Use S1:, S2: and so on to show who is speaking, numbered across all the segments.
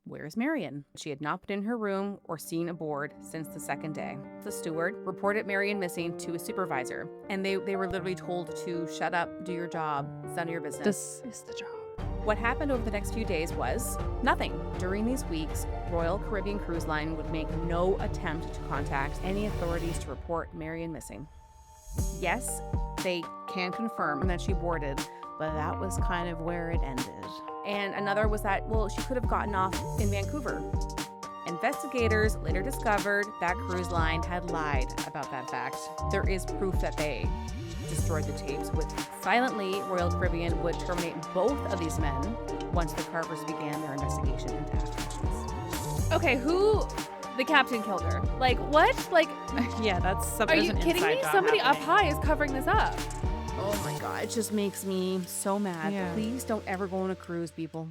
S1: where's Merrian? She had not been in her room or seen aboard since the second day. The steward reported Merrian missing to a supervisor, and they were literally told to shut up, do your job, it's none of your business.
S2: This is the job.
S1: What happened over the next few days was nothing. During these weeks, Royal Caribbean Cruise Line would make no attempt to contact any authorities to report Merrian missing. Yes, they can confirm that she boarded, but that was kind of where it ended. And another was that, she could have gotten off in Vancouver. Investigators later discovered that cruise line had lied about that fact. There is proof that they destroyed the tapes. Silently, Royal Caribbean would terminate both of these men once the Carvers began their investigation into aftershocks.
S2: Okay, the captain killed her. Like, what? Like,
S3: yeah, that's something.
S2: Are you kidding me? Somebody up high is covering this up.
S1: Oh my God, it just makes me so mad.
S3: Yeah.
S1: Please don't ever go on a cruise, people.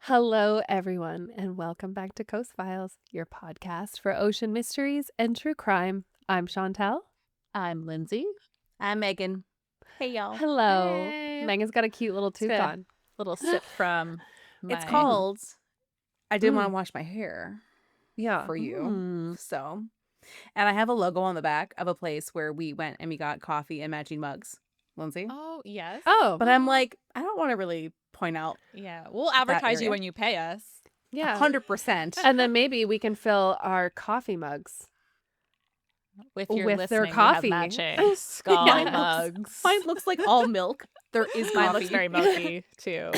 S2: Hello, everyone, and welcome back to Coast Files, your podcast for ocean mysteries and true crime. I'm Chantel.
S1: I'm Lindsay. I'm Megan. Hey, y'all.
S2: Hello.
S3: Hey.
S2: Megan's got a cute little tooth
S3: Good.
S2: on.
S3: Little sip from
S1: It's
S3: my-
S1: called I didn't want to wash my hair
S2: Yeah.
S1: for you. So, and I have a logo on the back of a place where we went and we got coffee and matching mugs. Lindsay?
S3: Oh, yes.
S2: Oh,
S1: But I'm like, I don't want to really point out
S3: Yeah. We'll advertise you
S1: area.
S3: when you pay us.
S2: yeah.
S1: 100%.
S2: And then maybe we can fill our coffee mugs.
S3: With your
S2: With their
S3: listening,
S2: coffee.
S3: we have matching skull
S1: Yeah.
S3: mugs.
S1: Mine looks like all milk. There is
S3: Mine
S1: coffee.
S3: looks very milky, too.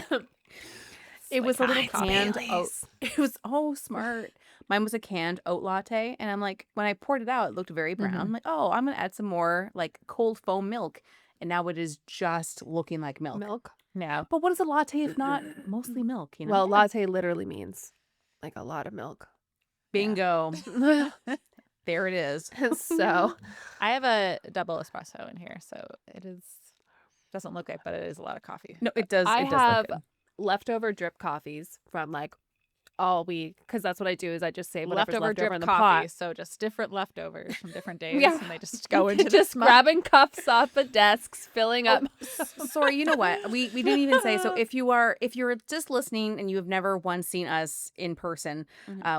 S1: It was a little
S2: It's
S1: canned
S2: Baileys.
S1: oat. It was smart. Mine was a canned oat latte, and I'm like, when I poured it out, it looked very brown. I'm like, oh, I'm gonna add some more like cold foam milk, and now it is just looking like milk.
S2: Milk.
S3: Yeah.
S1: But what is a latte if not mostly milk? You know.
S2: Well, latte literally means like a lot of milk.
S1: bingo. There it is.
S2: So,
S3: I have a double espresso in here, so it is doesn't look like, but it is a lot of coffee.
S1: No, it does.
S2: I
S1: it does
S2: have
S1: look good.
S2: leftover drip coffees from like all week because that's what I do is I just save whatever's
S3: Leftover
S2: left
S3: drip
S2: over in the
S3: coffee,
S2: pot.
S3: so just different leftovers from different days,
S2: Yeah.
S3: and they just go into
S2: just
S3: this mug.
S2: grabbing cups off the desks, filling up.
S1: Sorry, you know what? We didn't even say. So if you're just listening and you have never once seen us in person,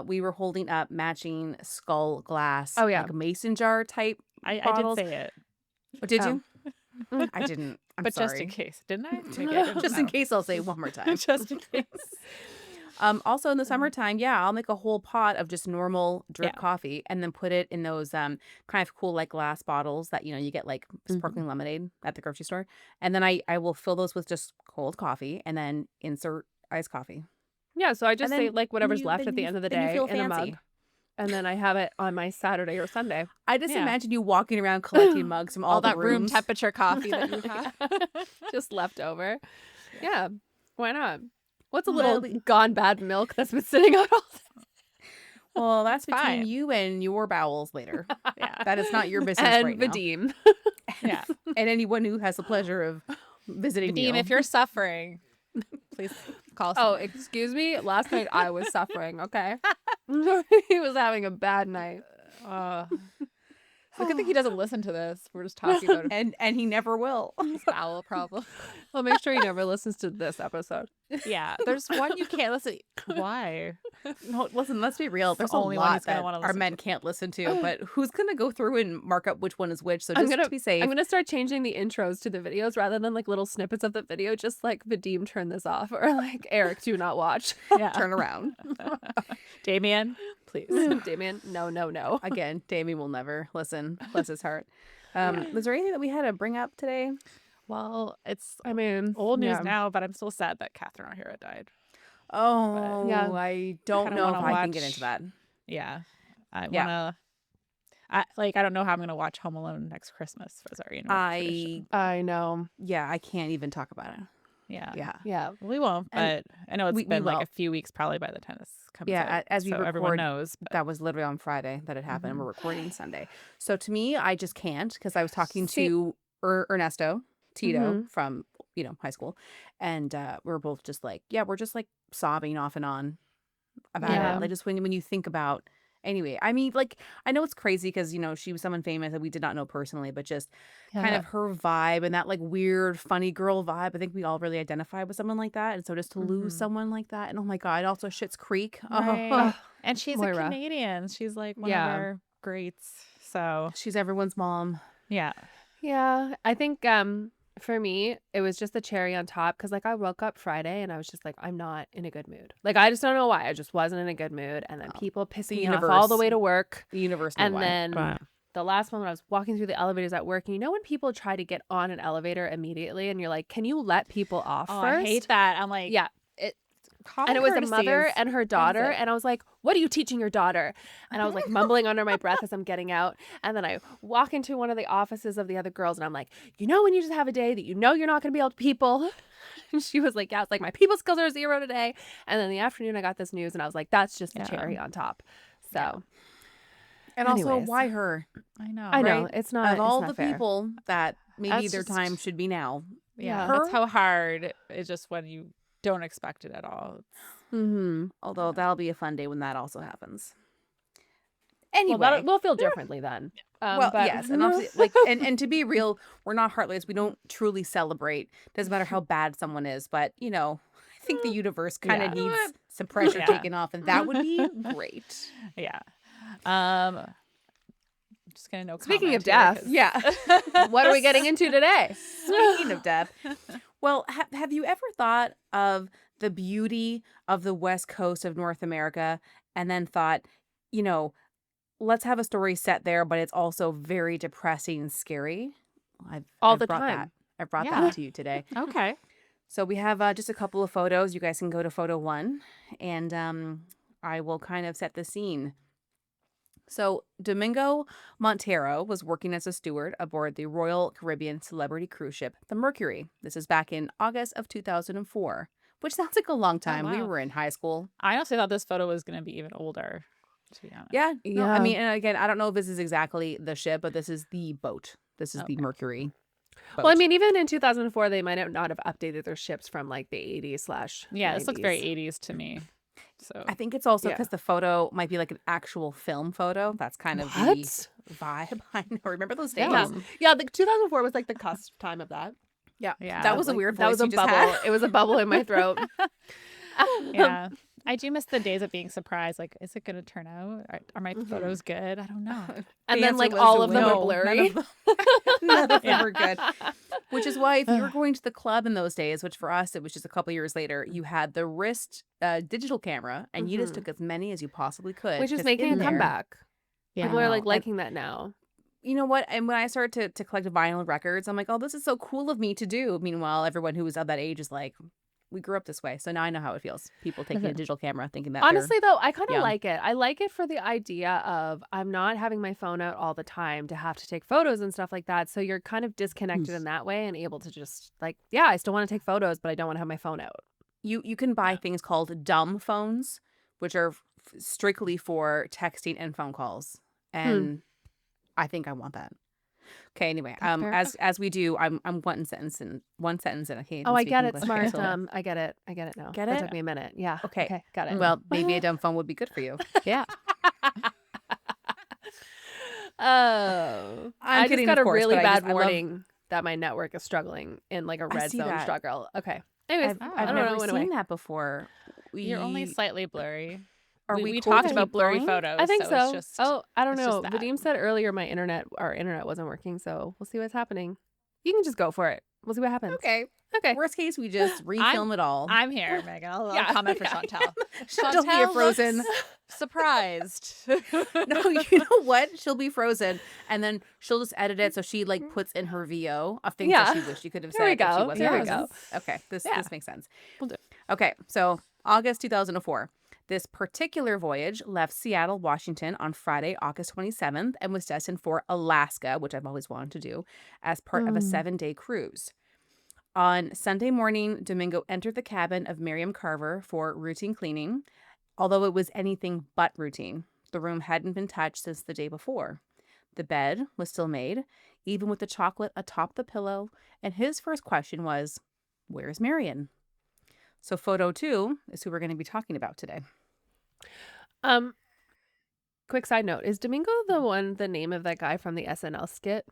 S1: we were holding up matching skull glass.
S2: Oh, yeah.
S1: like mason jar type.
S3: I did
S1: bottles.
S3: say it,
S1: Oh, did
S2: Oh.
S1: you? I didn't. I'm
S3: but
S1: sorry.
S3: just in case, didn't I? Maybe I didn't
S1: Just in
S3: know.
S1: case, I'll say it one more time.
S3: Just in case.
S1: Also in the summertime, I'll make a whole pot of just normal drip
S3: Yeah.
S1: coffee and then put it in those kind of cool like glass bottles that you get like sparkling lemonade at the grocery store. And then I will fill those with just cold coffee and then insert iced coffee.
S2: Yeah, so I just
S1: And
S2: say
S1: then
S2: like whatever's
S1: you-
S2: left
S1: then
S2: at the
S1: you-
S2: end of the
S1: then you
S2: day
S1: feel
S2: in a
S1: fancy.
S2: mug, and then I have it on my Saturday or Sunday.
S1: I just
S3: Yeah.
S1: imagine you walking around collecting mugs from all the
S3: that room
S1: rooms.
S3: temperature coffee that you have.
S2: Just leftover. Yeah, why not? What's a
S1: Well,
S2: little gone bad milk that's been sitting out all day?
S1: Well, that's between
S3: Fine.
S1: you and your bowels later.
S3: Yeah.
S1: That is not your business
S2: And
S1: right now.
S2: Vadim.
S3: Yeah.
S1: And anyone who has the pleasure of visiting
S3: Vadim,
S1: you.
S3: if you're suffering, please call
S2: Oh,
S3: someone.
S2: excuse me. Last night I was suffering. Okay, he was having a bad night.
S3: It's a good thing he doesn't listen to this. We're just talking about
S1: and he never will.
S3: his bowel problem.
S2: Well, make sure he never listens to this episode.
S3: Yeah. There's one you can't listen. Why?
S1: No, listen, let's be real. There's
S3: the
S1: a
S3: only one
S1: lot
S3: he's gonna
S1: that
S3: wanna
S1: our
S3: listen
S1: men
S3: to.
S1: can't listen to, but who's going to go through and mark up which one is which? So
S2: I'm
S1: just
S2: gonna
S1: to be safe.
S2: I'm gonna start changing the intros to the videos rather than like little snippets of the video. Just like Vadim, turn this off, or like Eric, do not watch.
S3: Yeah.
S1: turn around.
S3: Damien, please.
S2: Damien, no.
S1: Again, Damien will never listen. Bless his heart. Was there anything that we had to bring up today?
S3: Well, it's
S2: I mean,
S3: old news
S2: yeah.
S3: now, but I'm still sad that Catherine O'Hara died.
S1: Oh,
S2: Yeah.
S1: I don't
S3: kinda
S1: know if
S3: wanna
S1: I can get
S3: watch-
S1: into that.
S3: Yeah. I
S1: Yeah.
S3: wanna I don't know how I'm gonna watch Home Alone next Christmas as our annual tradition.
S2: I know.
S1: Yeah, I can't even talk about it.
S3: Yeah.
S1: Yeah.
S2: Yeah.
S3: We won't,
S1: And
S3: but I know it's
S1: we
S3: been like
S1: will.
S3: a few weeks probably by the time this comes
S1: Yeah,
S3: out.
S1: as we
S3: so everyone
S1: record,
S3: knows. But
S1: That was literally on Friday that it happened, and
S3: Mm-hmm.
S1: we're recording Sunday. So to me, I just can't because I was talking
S2: See-
S1: to Ernesto Tito
S2: Mhm.
S1: from high school, and we were both just like, we're just like sobbing off and on about
S2: Yeah.
S1: it. Like just when you think about Anyway, I mean, like, I know it's crazy because, she was someone famous that we did not know personally, but just kind of her vibe and that, like, weird, funny girl vibe. I think we all really identify with someone like that. And so just to lose someone like that, and oh my God, also Schitt's Creek.
S3: Right.
S1: Oh,
S3: And she's a
S2: Moira.
S3: Canadian. She's like one of
S2: Yeah.
S3: our greats. So,
S1: she's everyone's mom.
S3: yeah.
S2: Yeah, I think for me it was just the cherry on top because like I woke up Friday and I was just like I'm not in a good mood. Like I just don't know why. I just wasn't in a good mood, and then people pissed
S1: The
S2: me off all the
S1: universe.
S2: way to work.
S1: The universe knew
S2: And
S1: why.
S2: then the last one when I was walking through the elevators at work, and when people try to get on an elevator immediately and you're like, can you let people off
S3: Oh,
S2: first?
S3: I hate that. I'm like,
S2: Yeah. And it was a mother and her daughter, and I was like, what are you teaching your daughter? And I was like mumbling under my breath as I'm getting out. And then I walk into one of the offices of the other girls, and I'm like, when you just have a day that you're not going to be able to people? And she was like, yeah, it's like my people skills are 0 today. And then in the afternoon I got this news, and I was like, that's just the cherry on top. So
S1: And
S2: anyways.
S1: also, why her?
S3: I know.
S2: I know
S1: right?
S2: it's not
S1: Of all
S2: it's not
S1: the
S2: fair.
S1: people that maybe
S3: That's
S1: their
S3: just-
S1: time should be now.
S3: Yeah.
S1: Her?
S3: That's how hard it's just when you don't expect it at all.
S1: Although that'll be a fun day when that also happens. Anyway,
S2: Well, we'll feel differently then.
S1: well,
S2: But
S1: yes, and obviously, like, and to be real, we're not heartless. We don't truly celebrate. Doesn't matter how bad someone is, but I think the universe kind of
S2: Yeah.
S1: needs some pressure
S3: Yeah.
S1: taken off, and that would be great.
S3: Yeah. Just gonna no
S2: Speaking of
S3: comment here,
S2: death,
S3: 'cause-
S1: Yeah.
S2: what are we getting into today?
S1: Speaking of death, well, have you ever thought of the beauty of the West Coast of North America, and then thought, let's have a story set there, but it's also very depressing and scary?
S2: All
S1: I've
S2: the
S1: brought
S2: time.
S1: I've brought
S3: Yeah.
S1: that to you today.
S3: Okay.
S1: So we have just a couple of photos. You guys can go to photo 1, and I will kind of set the scene. So Domingo Montero was working as a steward aboard the Royal Caribbean celebrity cruise ship, the Mercury. This is back in August of 2004, which sounds like a long time. We
S3: wow.
S1: were in high school.
S3: I honestly thought this photo was gonna be even older, to be honest.
S1: Yeah. No, I
S2: Yeah.
S1: mean, and again, I don't know if this is exactly the ship, but this is the boat. This is the
S3: Okay.
S1: Mercury.
S2: Well, I
S1: boat.
S2: mean, even in 2004, they might not have updated their ships from like the 80s /
S3: Yeah, this looks very
S2: 90s.
S3: 80s to me. So
S1: I think it's also
S2: Yeah.
S1: because the photo might be like an actual film photo. That's kind of
S2: What?
S1: the vibe. I know. Remember those days?
S2: Yeah. Yeah, the 2004 was like the cusp time of that.
S1: Yeah.
S3: Yeah.
S1: That was a
S2: Like,
S1: weird
S2: that
S1: voice
S2: was a
S1: you just
S2: bubble.
S1: had.
S2: It was a bubble in my throat.
S3: yeah. I do miss the days of being surprised. Like, is it going to turn out? Are my photos good? I don't know.
S2: And
S1: The
S2: then
S1: answer
S2: like
S1: was
S2: all of them
S1: no,
S2: are
S1: none
S2: blurry.
S1: of them- None of them
S3: Yeah.
S1: were good. Which is why if you were going to the club in those days, which for us it was just a couple years later, you had the wrist digital camera, and you just took as many as you possibly could.
S2: Which is
S1: 'cause
S2: making
S1: in
S2: a
S1: there-
S2: comeback.
S3: Yeah.
S2: People are like
S1: And-
S2: liking that now.
S1: You know what? And when I started to collect vinyl records, I'm like, oh, this is so cool of me to do. Meanwhile, everyone who was of that age is like, we grew up this way. So now I know how it feels. People taking a digital camera thinking that they're-
S2: Honestly, though, I kind of
S1: young.
S2: like it. I like it for the idea of I'm not having my phone out all the time to have to take photos and stuff like that. So you're kind of disconnected in that way and able to just like, yeah, I still want to take photos, but I don't want to have my phone out.
S1: you can buy things called dumb phones, which are strictly for texting and phone calls. And I think I want that. Okay, anyway,
S2: That's fair.
S1: as we do, I'm one sentence in. Okay.
S2: Oh, I get it.
S1: English.
S2: Smart.
S1: So-
S2: I get it. I get it now.
S1: Get
S2: That
S1: it?
S2: took me a minute. Yeah.
S1: Okay.
S2: Got it.
S1: Well, maybe a dumb phone would be good for you.
S2: Yeah. Oh, I just
S1: kidding,
S2: got
S1: of
S2: a
S1: course,
S2: really
S1: but
S2: bad
S1: I love-
S2: warning that my network is struggling in like a
S1: I
S2: red
S1: see
S2: zone
S1: that.
S2: struggle. Okay. Anyways,
S1: I've
S2: I don't
S1: never
S2: know.
S1: seen
S2: Anyway.
S1: that before.
S3: You're only
S1: We-
S3: slightly blurry.
S1: Are
S3: we
S1: we cool
S3: talked
S1: to
S3: about
S1: keep
S3: blurry
S1: going?
S3: photos.
S2: I think
S3: so.
S2: so.
S3: It's just,
S2: Oh, I don't
S3: it's
S2: know.
S3: just that.
S2: Vadim said earlier our internet wasn't working, so we'll see what's happening. You can just go for it. We'll see what happens.
S1: Okay.
S2: Okay.
S1: Worst case, we just refilm it all.
S3: I'm here, Megan. I'll
S2: Yeah.
S3: comment for Chantel.
S1: She'll be a frozen.
S3: looks surprised.
S1: No, you know what? She'll be frozen, and then she'll just edit it so she like puts in her VO of things that
S2: Yeah.
S1: she wished she could have
S2: Here we
S1: said. If she
S2: go.
S1: wasn't
S2: Here we
S1: frozen.
S2: go.
S1: Okay, this
S2: Yeah.
S1: makes sense.
S2: We'll do
S1: Okay, so August 2004. This particular voyage left Seattle, Washington on Friday, August 27th, and was destined for Alaska, which I've always wanted to do, as part of a 7-day cruise. On Sunday morning, Domingo entered the cabin of Merrian Carver for routine cleaning, although it was anything but routine. The room hadn't been touched since the day before. The bed was still made, even with the chocolate atop the pillow, and his first question was, "Where's Merrian?" So photo 2 is who we're going to be talking about today.
S2: quick side note. Is Domingo the name of that guy from the SNL skit?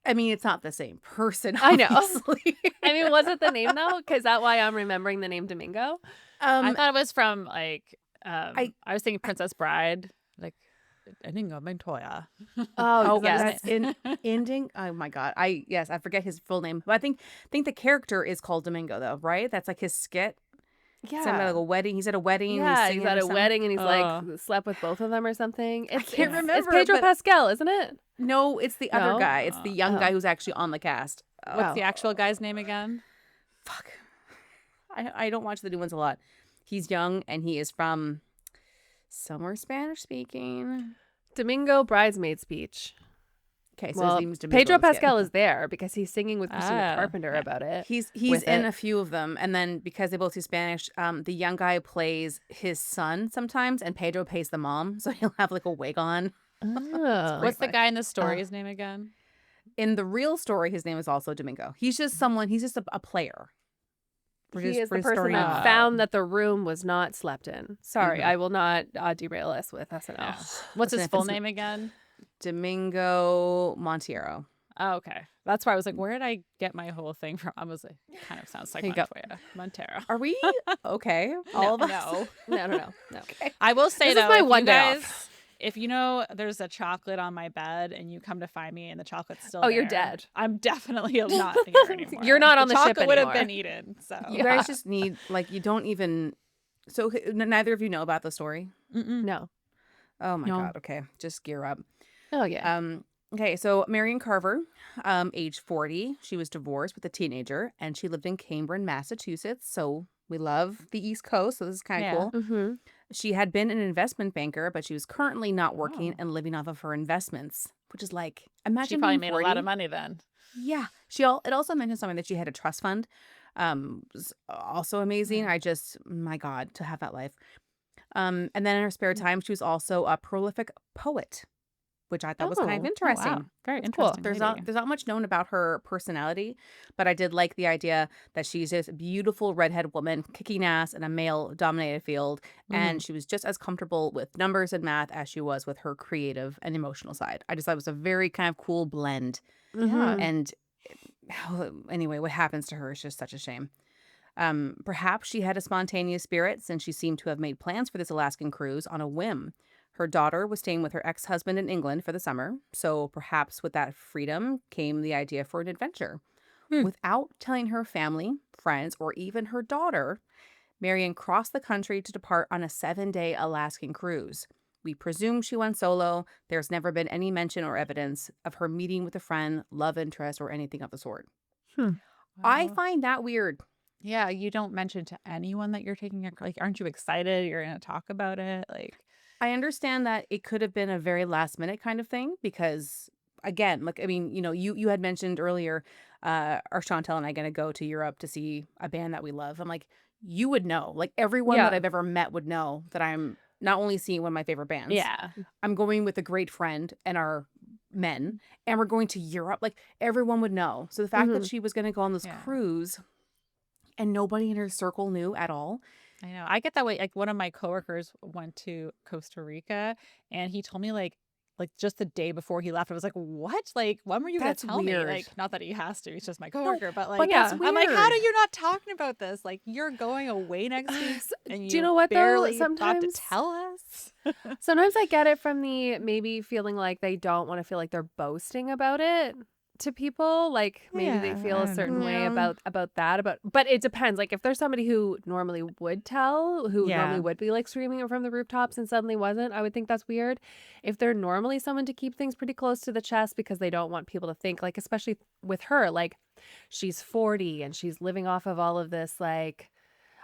S1: I mean, it's not the same person,
S2: I know.
S1: obviously.
S2: I mean, was it the name though? Because that's why I'm remembering the name Domingo.
S3: I thought it was from like
S1: I
S3: was thinking Princess Bride, like Inigo Montoya.
S2: Oh, yes.
S1: that's ending. Oh my God. I forget his full name, but I think the character is called Domingo though, right? That's like his skit.
S2: Yeah.
S1: Something like a wedding. He's at a wedding.
S2: Yeah,
S1: and
S2: he's at a
S1: something.
S2: wedding and he's like slept with both of them or something.
S1: I can't remember.
S2: It's Pedro Pascal, isn't it?
S1: No, it's the other guy. It's the young guy who's actually on the cast.
S3: What's the actual guy's name again?
S1: Fuck. I don't watch the new ones a lot. He's young and he is from somewhere Spanish speaking.
S2: Domingo Bridesmaid Speech.
S1: Okay, so
S2: well,
S1: his name's Domingo.
S2: Pedro Pascal is there because he's singing with Christina Carpenter about it.
S1: He's in a few of them, and then because they both speak Spanish, the young guy plays his son sometimes, and Pedro plays the mom, so he'll have like a wig on.
S2: Oh.
S3: What's the guy in the story's name again?
S1: In the real story, his name is also Domingo. He's just someone. He's just a player.
S2: He is the person that found that the room was not slept in. Sorry, I will not derail us with SNL.
S3: Yeah. What's his full name again?
S1: Domingo Montiero.
S3: Oh, okay. That's why I was like, where did I get my whole thing from? I was like, kind of sounds like Montoya. Montero.
S1: Are we okay? All of us?
S2: No.
S1: Okay.
S3: I will say,
S2: this
S3: though,
S2: is my one day off.
S3: If you know there's a chocolate on my bed and you come to find me and the chocolate's still
S2: you're dead.
S3: I'm definitely not here anymore.
S2: You're not on the ship
S3: chocolate would
S2: anymore.
S3: have been eaten. So
S1: You guys just need, like, you don't even. So neither of you know about the story?
S2: No.
S1: Oh my God. Okay. Just gear up.
S2: Oh, yeah.
S1: Okay, so Merrian Carver, age 40, she was divorced with a teenager, and she lived in Cambridge, Massachusetts. So we love the East Coast, so this is kind of cool.
S2: Mm-hmm.
S1: She had been an investment banker, but she was currently not working and living off of her investments, which is like, imagine
S3: she probably
S1: being
S3: made
S1: 40.
S3: a lot of money then.
S1: Yeah, it also mentioned something that she had a trust fund, was also amazing. My God, to have that life. And then in her spare time, she was also a prolific poet, which I thought was kind of interesting.
S3: Wow. Very
S1: That's
S3: interesting.
S1: Cool. There's not much known about her personality, but I did like the idea that she's this beautiful redhead woman kicking ass in a male-dominated field, and she was just as comfortable with numbers and math as she was with her creative and emotional side. I just thought it was a very kind of cool blend.
S2: Mm-hmm.
S1: And anyway, what happens to her is just such a shame. Perhaps she had a spontaneous spirit, since she seemed to have made plans for this Alaskan cruise on a whim. Her daughter was staying with her ex-husband in England for the summer, so perhaps with that freedom came the idea for an adventure. Without telling her family, friends, or even her daughter, Merrian crossed the country to depart on a 7-day Alaskan cruise. We presume she went solo. There's never been any mention or evidence of her meeting with a friend, love interest, or anything of the sort.
S3: Wow.
S1: I find that weird.
S3: Yeah, you don't mention to anyone that you're taking like, aren't you excited? You're going to talk about it? Like,
S1: I understand that it could have been a very last minute kind of thing because, again, like, I mean, you had mentioned earlier, are Chantel and I going to go to Europe to see a band that we love? I'm like, you would know. Like, everyone that I've ever met would know that I'm not only seeing one of my favorite bands.
S3: yeah.
S1: I'm going with a great friend and our men, and we're going to Europe. Like, everyone would know. So the fact that she was going to go on this cruise and nobody in her circle knew at all.
S3: I know. I get that way. Like, one of my coworkers went to Costa Rica and he told me like just the day before he left, I was like, what? Like, when were you going to tell me? Like, not that he has to, he's just my coworker, but like,
S1: that's weird.
S3: I'm like, how do you not talking about this? Like, you're going away next week and
S2: do you know what
S3: barely
S2: though? Sometimes
S3: thought to tell us.
S2: Sometimes I get it from the maybe feeling like they don't want to feel like they're boasting about it to people, like maybe they feel a certain way about that, but it depends. Like, if there's somebody who normally would tell, who normally would be like screaming it from the rooftops and suddenly wasn't, I would think that's weird. If they're normally someone to keep things pretty close to the chest because they don't want people to think, like, especially with her, like, she's 40 and she's living off of all of this, like,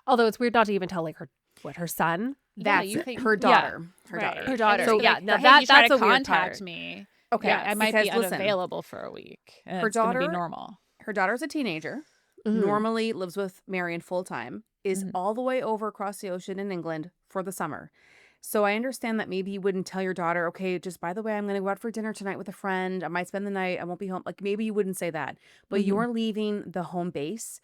S2: although it's weird not to even tell like her son,
S1: that's her daughter.
S2: Her daughter.
S3: So
S2: yeah,
S3: now
S2: that's
S3: a
S2: a weird
S3: contact
S2: part.
S3: me.
S1: Okay,
S3: yeah, I might be
S1: listen,
S3: unavailable for a week. And
S1: her
S3: it's gonna
S1: daughter,
S3: be normal.
S1: Her daughter's a teenager. Normally lives with Merrian full time. Is all the way over across the ocean in England for the summer. So I understand that maybe you wouldn't tell your daughter, okay, just by the way, I'm going to go out for dinner tonight with a friend. I might spend the night. I won't be home. Like, maybe you wouldn't say that, but you're leaving the home base,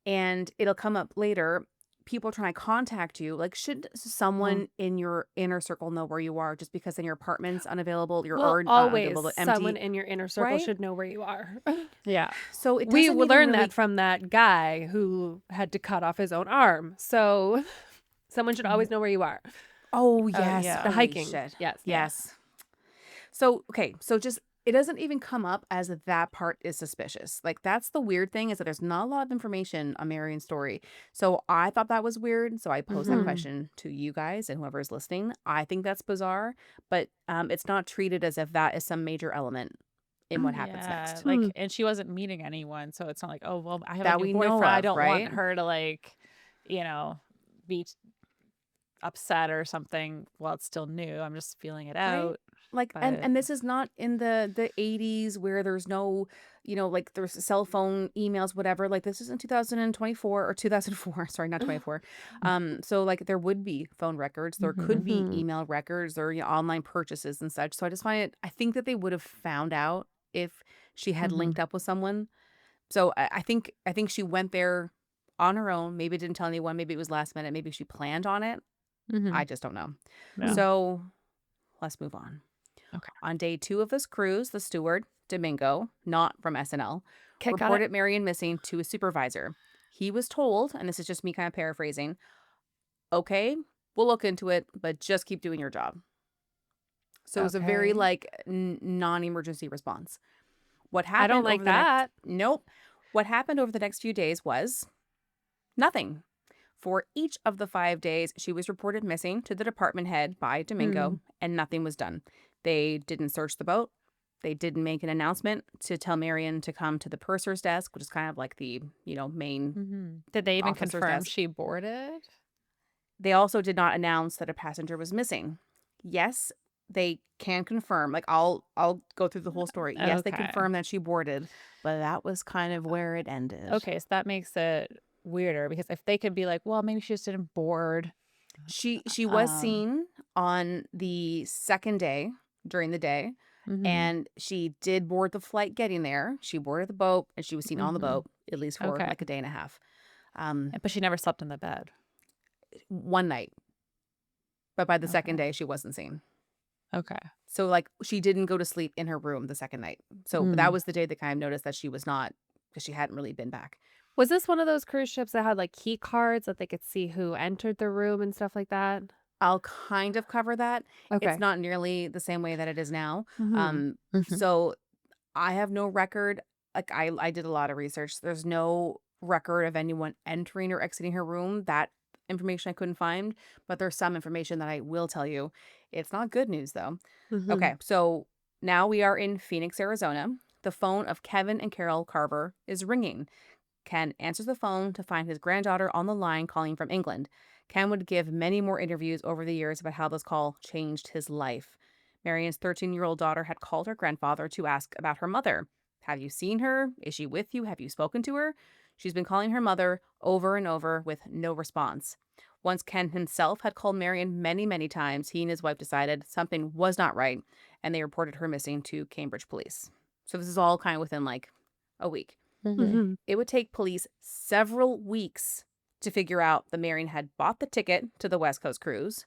S1: and it'll come up later. people are trying to contact you, like, should someone in your inner circle know where you are just because then your apartment's unavailable,
S2: always
S1: unavailable,
S2: someone
S1: empty,
S2: in your inner circle
S1: right?
S2: should know where you are.
S3: Yeah.
S1: So it
S2: We
S1: doesn't
S2: will
S1: even
S2: learn
S1: really.
S2: that from that guy who had to cut off his own arm. So someone should always know where you are.
S1: Oh yes,
S3: yeah.
S2: The
S1: holy
S2: hiking.
S1: shit.
S2: Yes.
S1: Yes. So okay, so just it doesn't even come up as that part is suspicious. Like that's the weird thing is that there's not a lot of information on Merrian's story. So I thought that was weird. So I posed that question to you guys and whoever is listening. I think that's bizarre, but it's not treated as if that is some major element in what happens next.
S3: Like, and she wasn't meeting anyone, so it's not like, oh well, I have
S1: That
S3: a new
S1: we know
S3: boyfriend. I
S1: of,
S3: don't want
S1: right?
S3: her to like, be upset or something while it's still new. I'm just feeling it out.
S1: Like and this is not in the 80s where there's no, like there's cell phone emails, whatever. Like this is in 2024 or 2004, sorry, not 24. So like there would be phone records, there could be email records or online purchases and such. So I think that they would have found out if she had linked up with someone. So I think she went there on her own. Maybe didn't tell anyone, maybe it was last minute, maybe she planned on it. I just don't know.
S3: No.
S1: So let's move on.
S3: Okay.
S1: On day 2 of this cruise, the steward, Domingo, not from SNL, reported Merrian missing to his supervisor. He was told, and this is just me kind of paraphrasing, okay, we'll look into it, but just keep doing your job. So it was a very non-emergency response. What happened?
S2: I don't like that.
S1: Nope. What happened over the next few days was nothing. For each of the 5 days, she was reported missing to the department head by Domingo, and nothing was done. They didn't search the boat. They didn't make an announcement to tell Merrian to come to the purser's desk, which is kind of like the, main.
S3: Did they even
S1: officer's
S3: confirm
S1: desk.
S3: she boarded?
S1: They also did not announce that a passenger was missing. Yes, they can confirm. Like I'll go through the whole story. Yes, they
S3: Okay.
S1: confirmed that she boarded, but that was kind of where it ended.
S3: Okay, so that makes it weirder because if they could be like, well, maybe she just didn't board.
S1: She was seen on the second day during the day, and she did board the flight getting there. She boarded the boat, and she was seen on the boat at least for like a day and a half.
S3: But she never slept in the bed.
S1: One night, but by the second day, she wasn't seen.
S3: Okay.
S1: So like she didn't go to sleep in her room the second night. So that was the day they kind of noticed that she was not, because she hadn't really been back.
S2: Was this one of those cruise ships that had like key cards that they could see who entered the room and stuff like that?
S1: I'll kind of cover that.
S2: Okay.
S1: It's not nearly the same way that it is now.
S2: Mm-hmm.
S1: So I have no record. Like I did a lot of research. There's no record of anyone entering or exiting her room. That information I couldn't find, but there's some information that I will tell you. It's not good news though. Okay, so now we are in Phoenix, Arizona. The phone of Kevin and Carol Carver is ringing. Ken answers the phone to find his granddaughter on the line calling from England. Ken would give many more interviews over the years about how this call changed his life. Merrian's 13-year-old daughter had called her grandfather to ask about her mother. Have you seen her? Is she with you? Have you spoken to her? She's been calling her mother over and over with no response. Once Ken himself had called Merrian many, many times, he and his wife decided something was not right, and they reported her missing to Cambridge police. So this is all kind of within like a week. It would take police several weeks to figure out that Merrian had bought the ticket to the West Coast cruise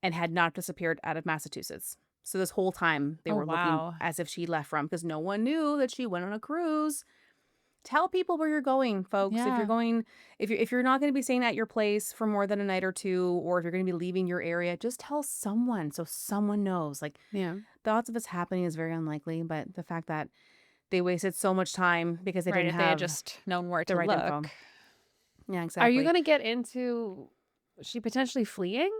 S1: and had not disappeared out of Massachusetts. So this whole time they were looking as if she left from, because no one knew that she went on a cruise. Tell people where you're going, folks.
S3: Yeah.
S1: If you're going, if you're not going to be staying at your place for more than a night or two, or if you're going to be leaving your area, just tell someone so someone knows. Like, the odds of this happening is very unlikely, but the fact that they wasted so much time because they didn't
S3: if
S1: have
S3: they had just known where to
S1: the right
S3: look.
S1: info. Yeah, exactly.
S2: Are you going to get into she potentially fleeing?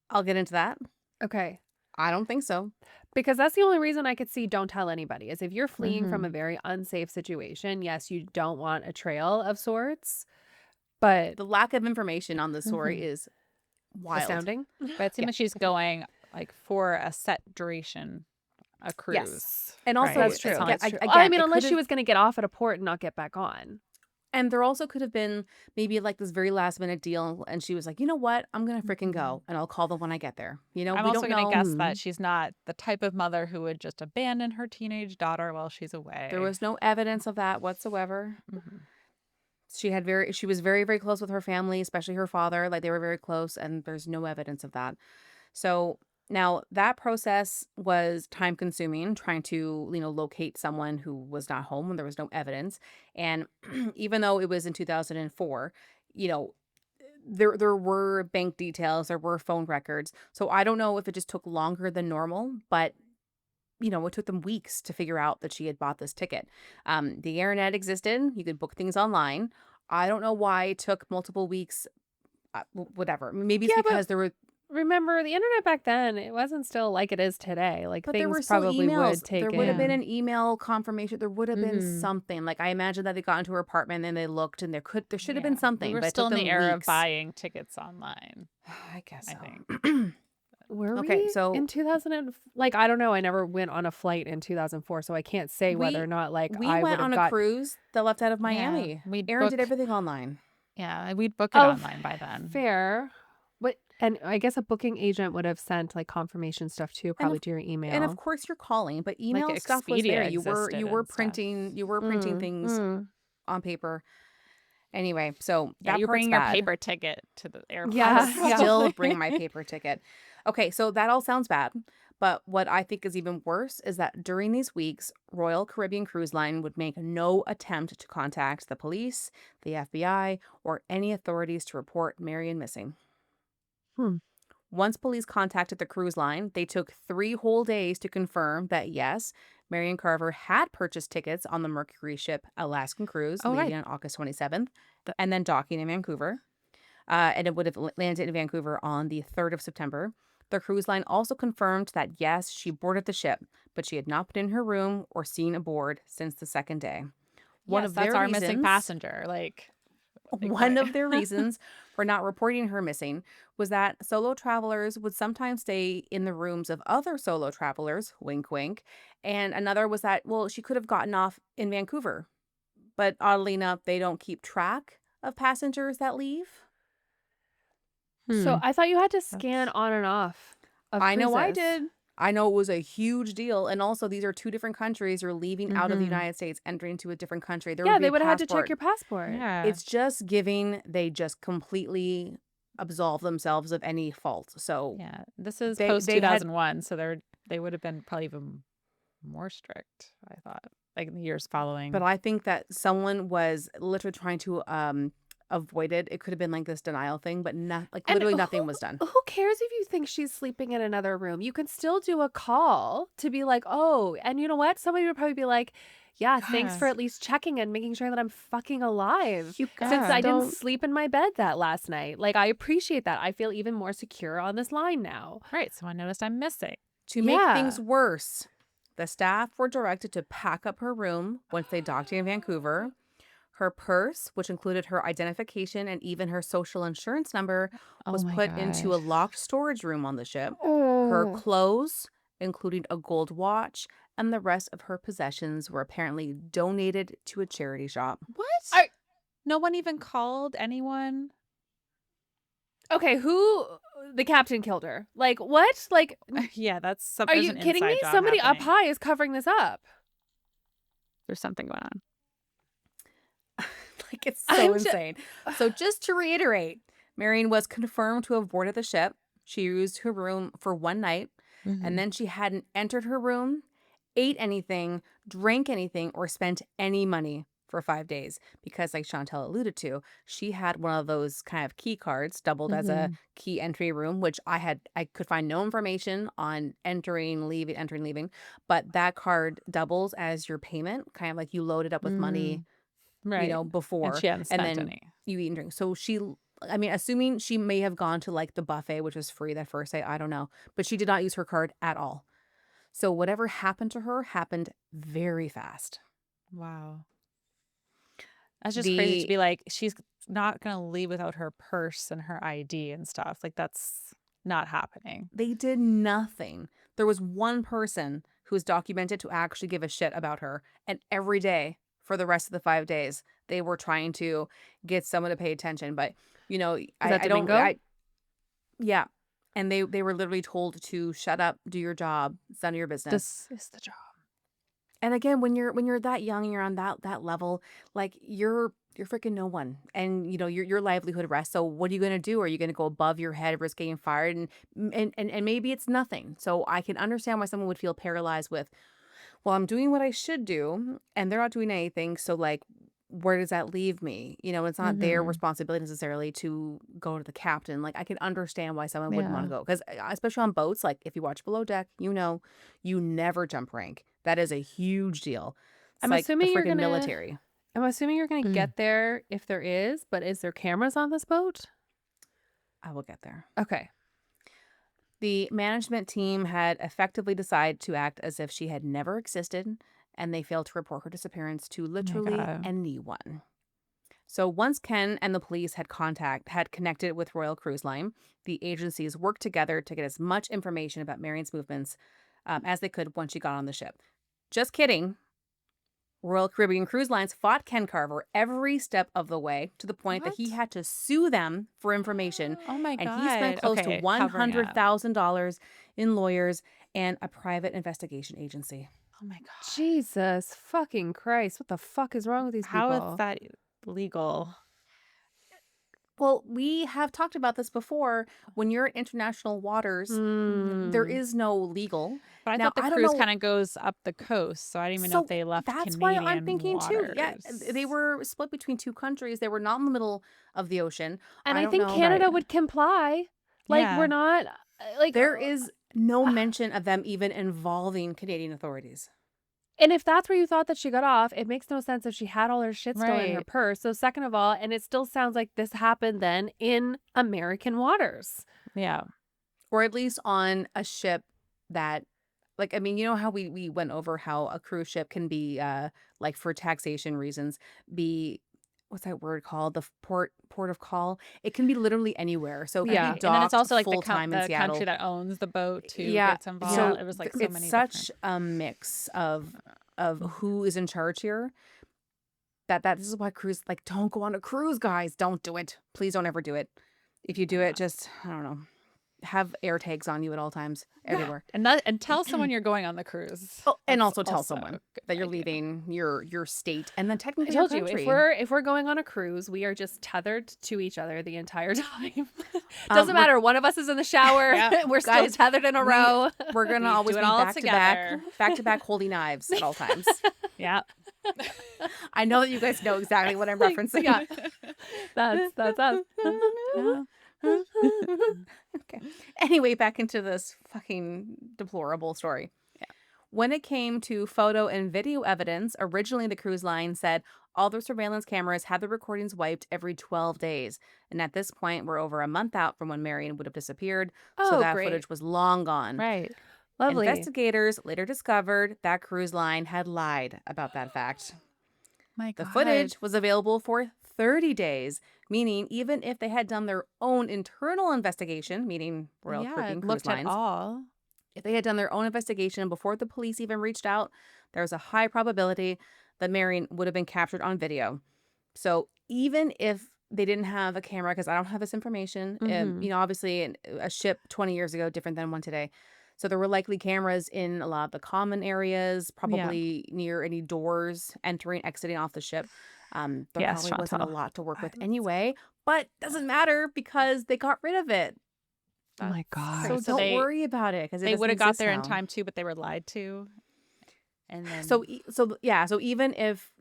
S1: I'll get into that.
S2: Okay.
S1: I don't think so.
S2: Because that's the only reason I could see don't tell anybody is if you're fleeing from a very unsafe situation, yes, you don't want a trail of sorts, but
S1: The lack of information on the story is wild.
S2: astounding.
S3: But it seems like she's going like for a set duration, a cruise.
S1: Yes. And also,
S2: That's true.
S1: again,
S2: That's true.
S1: again,
S2: I mean,
S1: it
S2: unless she
S1: could've-
S2: was going to get off at a port and not get back on.
S1: And there also could have been maybe like this very last minute deal, and she was like, you know what, I'm gonna freaking go, and I'll call them when I get there. You know,
S3: I'm
S1: we
S3: also
S1: don't
S3: going
S1: know.
S3: to guess that she's not the type of mother who would just abandon her teenage daughter while she's away.
S1: There was no evidence of that whatsoever. She was very, very close with her family, especially her father. Like, they were very close, and there's no evidence of that. So now that process was time consuming, trying to, locate someone who was not home when there was no evidence. And even though it was in 2004, you know, there were bank details, there were phone records. So I don't know if it just took longer than normal, but it took them weeks to figure out that she had bought this ticket. The internet existed. You could book things online. I don't know why it took multiple weeks. Whatever. Maybe it's
S2: Yeah,
S1: because there were,
S2: remember, the internet back then, it wasn't still like it is today. Like,
S1: but there were
S2: things
S1: still
S2: probably would
S1: emails.
S2: take
S1: There would have been
S2: in.
S1: an email confirmation. There would have been
S2: Mm-hmm.
S1: something. Like, I imagine that they got into her apartment and they looked, and there should have been
S3: We
S1: something,
S3: were
S1: but it
S3: still
S1: took
S3: in the
S1: them
S3: era of
S1: weeks.
S3: buying tickets online,
S1: I guess
S3: I
S1: so.
S3: think.
S2: Were
S1: Okay,
S2: we
S1: so
S2: in 2000 like, I don't know. I never went on a flight in 2004, so I can't say whether or
S1: we
S2: not like
S1: we
S2: I would
S1: went
S2: have
S1: on a
S2: got.
S1: cruise that left out of
S3: Yeah,
S1: Miami.
S3: we'd
S1: Aaron did
S3: book.
S1: everything online.
S3: Yeah, we'd book it
S2: Oh,
S3: online by then.
S2: fair. But and I guess a booking agent would have sent like confirmation stuff too,
S1: And
S2: probably
S1: of
S2: to your
S1: and
S2: email.
S1: of course you're calling, but
S3: Like
S1: email stuff was there.
S3: Expedia
S1: You were
S3: existed and stuff.
S1: printing things
S2: Mm.
S1: on paper. Anyway, so
S3: Yeah,
S1: that
S3: you're
S1: part's
S3: bringing your
S1: bad.
S3: paper ticket to the airport.
S2: Yeah,
S1: I still
S3: probably.
S1: bring my paper ticket. Okay, so that all sounds bad. But what I think is even worse is that during these weeks, Royal Caribbean Cruise Line would make no attempt to contact the police, the FBI, or any authorities to report Merrian missing.
S2: Hmm.
S1: Once police contacted the cruise line, they took 3 whole days to confirm that yes, Merrian Carver had purchased tickets on the Mercury ship Alaskan Cruise,
S3: Oh,
S1: leaving
S3: right.
S1: on August 27th,
S3: The-
S1: and then docking in Vancouver. And it would have landed in Vancouver on the 3rd of September. The cruise line also confirmed that yes, she boarded the ship, but she had not been in her room or seen aboard since the second day. One
S3: Yes,
S1: of
S3: that's
S1: their
S3: our missing
S1: reasons
S3: passenger. Like
S1: one
S3: what?
S1: of their reasons for not reporting her missing was that solo travelers would sometimes stay in the rooms of other solo travelers, wink, wink. And another was that, well, she could have gotten off in Vancouver. But oddly enough, they don't keep track of passengers that leave.
S2: So I thought you had to scan
S3: That's-
S2: on and off of
S1: I know I
S2: cruises.
S1: did. I know it was a huge deal. And also, these are 2 different countries. You're leaving out of the
S2: Mhm.
S1: United States, entering into a different country. There
S2: Yeah,
S1: would be
S2: they
S1: a
S2: would have had to check
S1: passport.
S2: your passport.
S3: Yeah.
S1: It's just giving, they just completely absolve themselves of any fault. So
S3: Yeah. This is
S1: they
S3: post
S1: they had
S3: 2001, so they would have been probably even more strict, I thought. Like in the years following.
S1: but I think that someone was literally trying to avoid it. It could have been like this denial thing, but not like
S2: And
S1: literally nothing was done.
S2: who cares if you think she's sleeping in another room? You can still do a call to be like, oh, and you know what? Somebody would probably be like, yeah, thanks for
S3: Yeah.
S2: at least checking and making sure that I'm fucking alive.
S1: You
S2: Since
S3: Yeah.
S2: I didn't
S1: don't
S2: sleep in my bed that last night. Like, I appreciate that. I feel even more secure on this line now.
S3: Right. So I noticed I'm missing.
S1: to make
S2: Yeah.
S1: things worse. The staff were directed to pack up her room once they docked in Vancouver. Her purse, which included her identification and even her social insurance number,
S3: Oh
S1: was
S3: my
S1: put into a
S3: gosh.
S1: locked storage room on the ship. Her clothes, including a gold watch, and the rest of her possessions were apparently donated to a charity shop.
S3: What?
S2: I-
S3: No one even called anyone?
S2: Okay, the captain killed her. Like, what? Like,
S3: Yeah, that's
S2: are
S3: there's
S2: you
S3: an
S2: kidding
S3: inside
S2: me?
S3: job
S2: Somebody up
S3: happening.
S2: high is covering this up.
S3: There's something going on.
S1: Like, it's so
S2: I'm ju-
S1: insane. So just to reiterate, Marion was confirmed to have boarded the ship. She used her room for one night, and then she hadn't entered her room, ate anything, drank anything, or spent any money for 5 days. Because, like Chantel alluded to, she had one of those kind of key cards doubled as a key entry room, which I could find no information on entering, leaving, but that card doubles as your payment, kind of like you load it up with money,
S3: Right.
S1: before,
S3: And she hadn't
S1: and
S3: spent
S1: then
S3: any.
S1: you eat and drink. So I mean, assuming she may have gone to like the buffet, which was free that first day, I don't know, but she did not use her card at all. So whatever happened to her happened very fast.
S3: Wow. That's just crazy to
S1: The
S3: be like, she's not going to leave without her purse and her ID and stuff. Like, that's not happening.
S1: They did nothing. There was one person who was documented to actually give a shit about her, and every day for the rest of the 5 days, they were trying to get someone to pay attention. But
S2: that Domingo?
S1: Yeah. And they were literally told to shut up, do your job, it's none of your business.
S3: This is the job.
S1: And again, when you're that young, you're on that level, like you're freaking no one, and your livelihood rests. So what are you gonna do? Are you gonna go above your head, risk getting fired, and maybe it's nothing. So I can understand why someone would feel paralyzed with, well, I'm doing what I should do, and they're not doing anything. So like, where does that leave me? It's not their
S2: Mm-hmm.
S1: responsibility necessarily to go to the captain. Like I can understand why someone wouldn't want
S3: Yeah.
S1: to go because especially on boats, like if you watch Below Deck, you never jump rank. That is a huge deal. It's
S2: I'm
S1: like the
S2: assuming you're
S1: freaking
S2: gonna.
S1: military.
S2: I'm assuming you're gonna
S3: Mm.
S2: get there if there is, but is there cameras on this boat?
S1: I will get there.
S2: Okay.
S1: The management team had effectively decided to act as if she had never existed, and they failed to report her disappearance to
S3: Oh my
S1: literally
S3: God.
S1: anyone. So once Ken and the police had connected with Royal Cruise Line, the agencies worked together to get as much information about Marian's movements as they could once she got on the ship. Just kidding. Royal Caribbean Cruise Lines fought Ken Carver every step of the way to the point that he
S3: What?
S1: had to sue them for information,
S3: Oh my
S1: and he spent
S3: God.
S1: close to
S3: Okay, covering up.
S1: $100,000 in lawyers and a private investigation agency.
S3: Oh my God.
S2: Jesus fucking Christ! What the fuck is wrong with these
S3: How is
S2: people?
S3: that legal?
S1: Well, we have talked about this before. When you're in international waters, there
S2: Hmm.
S1: is no legal.
S3: But I
S1: Now,
S3: thought the
S1: I don't
S3: cruise
S1: know.
S3: kind of goes up the coast, so I didn't even know if
S1: So
S3: they left
S1: that's why I'm
S3: Canadian
S1: thinking too. Yeah, they
S3: waters.
S1: were split between two countries. They were not in the middle of the ocean.
S2: And
S1: I
S2: I
S1: don't
S2: think
S1: know.
S3: Right.
S2: Canada would comply. Like we're
S3: Yeah.
S2: not like
S1: There is no
S2: uh,
S1: mention of them even involving Canadian authorities.
S2: and if that's where you thought that she got off, it makes no sense if she had all her shit still in her
S3: Right.
S2: purse. So second of all, and it still sounds like this happened then in American waters.
S3: Yeah.
S1: Or at least on a ship that, like, I mean, you know how we went over how a cruise ship can be, like for taxation reasons, be, what's that word called? The port of call. It can be literally anywhere. So it can be
S2: Yeah.
S3: Right. And then it's
S1: docked
S3: also like
S1: full time in
S3: the country
S1: Seattle.
S3: that owns the boat too
S1: Yeah.
S3: gets involved.
S1: So
S3: It was like so
S1: it's
S3: many
S1: such
S3: different.
S1: a mix of who is in charge here that this is why cruise, like, don't go on a cruise, guys. Don't do it. Please don't ever do it. If you do it, just, I don't know, have air tags on you at all times, everywhere.
S3: And tell someone you're going on the cruise.
S1: Oh, and
S3: That's
S1: also tell
S3: also a
S1: someone
S3: good
S1: that you're
S3: idea.
S1: leaving your state and then
S2: I
S1: technically your
S2: told you
S1: country.
S2: if we're going on a cruise, we are just tethered to each other the entire time.
S1: Um,
S2: Doesn't
S1: we're-
S2: matter. One of us is in the shower.
S3: Yeah.
S2: We're still
S1: Guys,
S2: tethered in a row.
S1: We're gonna
S3: We
S1: always
S3: do
S1: be
S3: it all
S1: back
S3: together.
S1: to back, holding knives at all times.
S3: Yeah.
S1: I know that you guys know exactly what I'm
S2: Like,
S1: referencing.
S2: yeah. That's us.
S1: Okay. Anyway, back into this fucking deplorable story.
S3: Yeah.
S1: When it came to photo and video evidence, originally the cruise line said all their surveillance cameras had the recordings wiped every 12 days. And at this point, we're over a month out from when Merrian would have disappeared. So
S2: Oh,
S1: that
S2: great.
S1: footage was long gone.
S3: Right.
S2: Lovely.
S1: Investigators later discovered that cruise line had lied about that fact.
S3: My
S1: The
S3: God.
S1: footage was available for 30 days, meaning even if they had done their own internal investigation, meaning Royal Caribbean Cruise
S3: looked at
S1: Lines,
S3: all.
S1: if they had done their own investigation before the police even reached out, there was a high probability that Marion would have been captured on video. So even if they didn't have a camera, because I don't have this information,
S2: Mhm.
S1: Obviously a ship 20 years ago, different than one today. So there were likely cameras in a lot of the common areas, probably near any doors entering, exiting off the ship. There
S3: Yes,
S1: probably wasn't a
S3: Chantal.
S1: lot to work with
S3: Violence.
S1: anyway, but doesn't matter because they got rid of it.
S2: Oh my God.
S1: So
S3: So
S1: don't worry about it because
S3: They would have got there in time too, but they were lied to. And then
S1: So even if,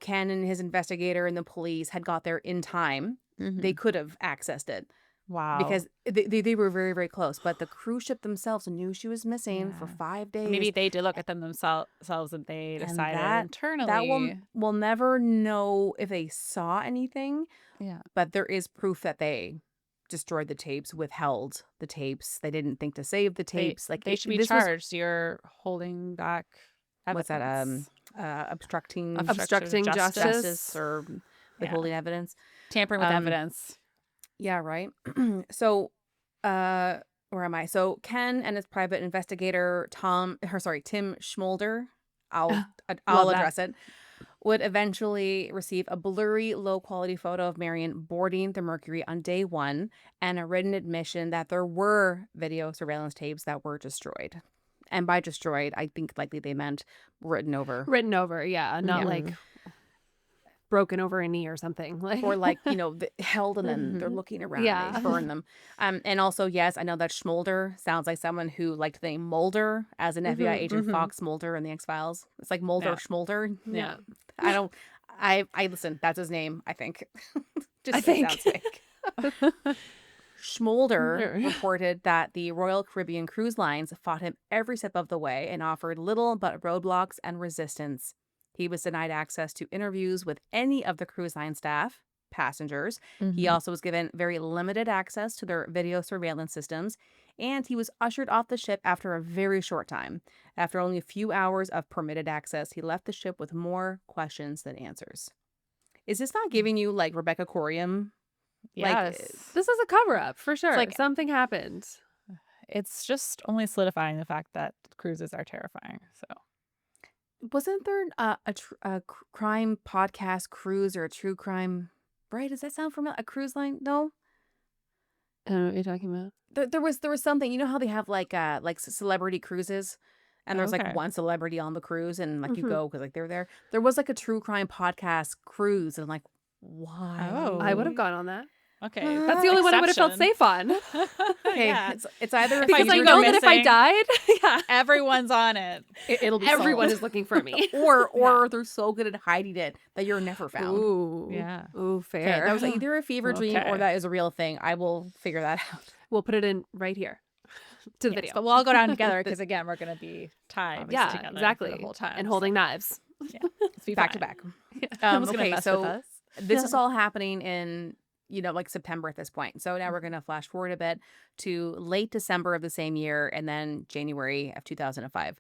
S1: Ken and his investigator and the police had got there in time, they could have accessed it
S3: wow.
S1: because they were very, very close. But the cruise ship themselves knew she was missing for
S3: Yeah.
S1: 5 days.
S3: Maybe they did look at them themselves and they
S1: And
S3: decided
S1: that
S3: internally.
S1: we'll never know if they saw anything,
S3: Yeah.
S1: but there is proof that they destroyed the tapes, withheld the tapes. They didn't think to save the tapes.
S3: They should be charged. You're holding back
S1: What's that?
S3: evidence.
S1: Obstructing
S2: Obstructing justice.
S1: or withholding evidence.
S3: Tampering with evidence.
S1: Yeah, right. So, where am I? So Ken and his private investigator Tim Schmolder, I'll
S2: Love that.
S1: address it, would eventually receive a blurry, low-quality photo of Marion boarding the Mercury on day 1 and a written admission that there were video surveillance tapes that were destroyed. And by destroyed, I think likely they meant written over.
S2: Written over, yeah. Not like broken over a knee or something.
S1: Or like, held and then they're looking around and they burn them. And also, yes, I know that Schmolder sounds like someone who liked the name Mulder as an FBI agent, Fox Mulder in the X-Files. It's like Mulder Schmolder.
S2: Yeah.
S1: I listen, that's his name, I think. Just sounds fake. Schmolder reported that the Royal Caribbean Cruise Lines fought him every step of the way and offered little but roadblocks and resistance. He was denied access to interviews with any of the cruise line staff, passengers. He also was given very limited access to their video surveillance systems, and he was ushered off the ship after a very short time. After only a few hours of permitted access, he left the ship with more questions than answers. Is this not giving you like Rebecca Corium?
S3: Yes.
S2: This is a cover-up for sure.
S3: Like
S2: something happened.
S3: It's just only solidifying the fact that cruises are terrifying. So.
S1: Wasn't there a crime podcast cruise or a true crime? Right? Does that sound familiar? A cruise line? No.
S2: I don't know what you're talking about.
S1: There was something. You know how they have like celebrity cruises, and there's like one celebrity on the cruise, and like you go because like they're there. There was like a true crime podcast cruise, and I'm like, why?
S3: Oh,
S2: I would have gone on that.
S3: Okay,
S2: that's the only one I would have felt safe on.
S1: Okay,
S3: yeah.
S1: it's either
S2: because I know that if I died,
S3: everyone's on it.
S1: It'll be
S2: everyone
S1: solved.
S2: Is looking for me,
S1: or they're so good at hiding it that you're never found.
S2: Ooh,
S3: yeah,
S2: ooh, fair.
S1: Okay, that was either a fever dream or that is a real thing. I will figure that out.
S2: We'll put it in right here to the video,
S3: but we'll all go down together because again, we're gonna be tied.
S2: Yeah, exactly.
S3: For the whole time
S2: and holding knives.
S3: Yeah, let's be
S1: back to back.
S3: Okay, so
S1: this is all happening in like September at this point. So now we're going to flash forward a bit to late December of the same year and then January of 2005.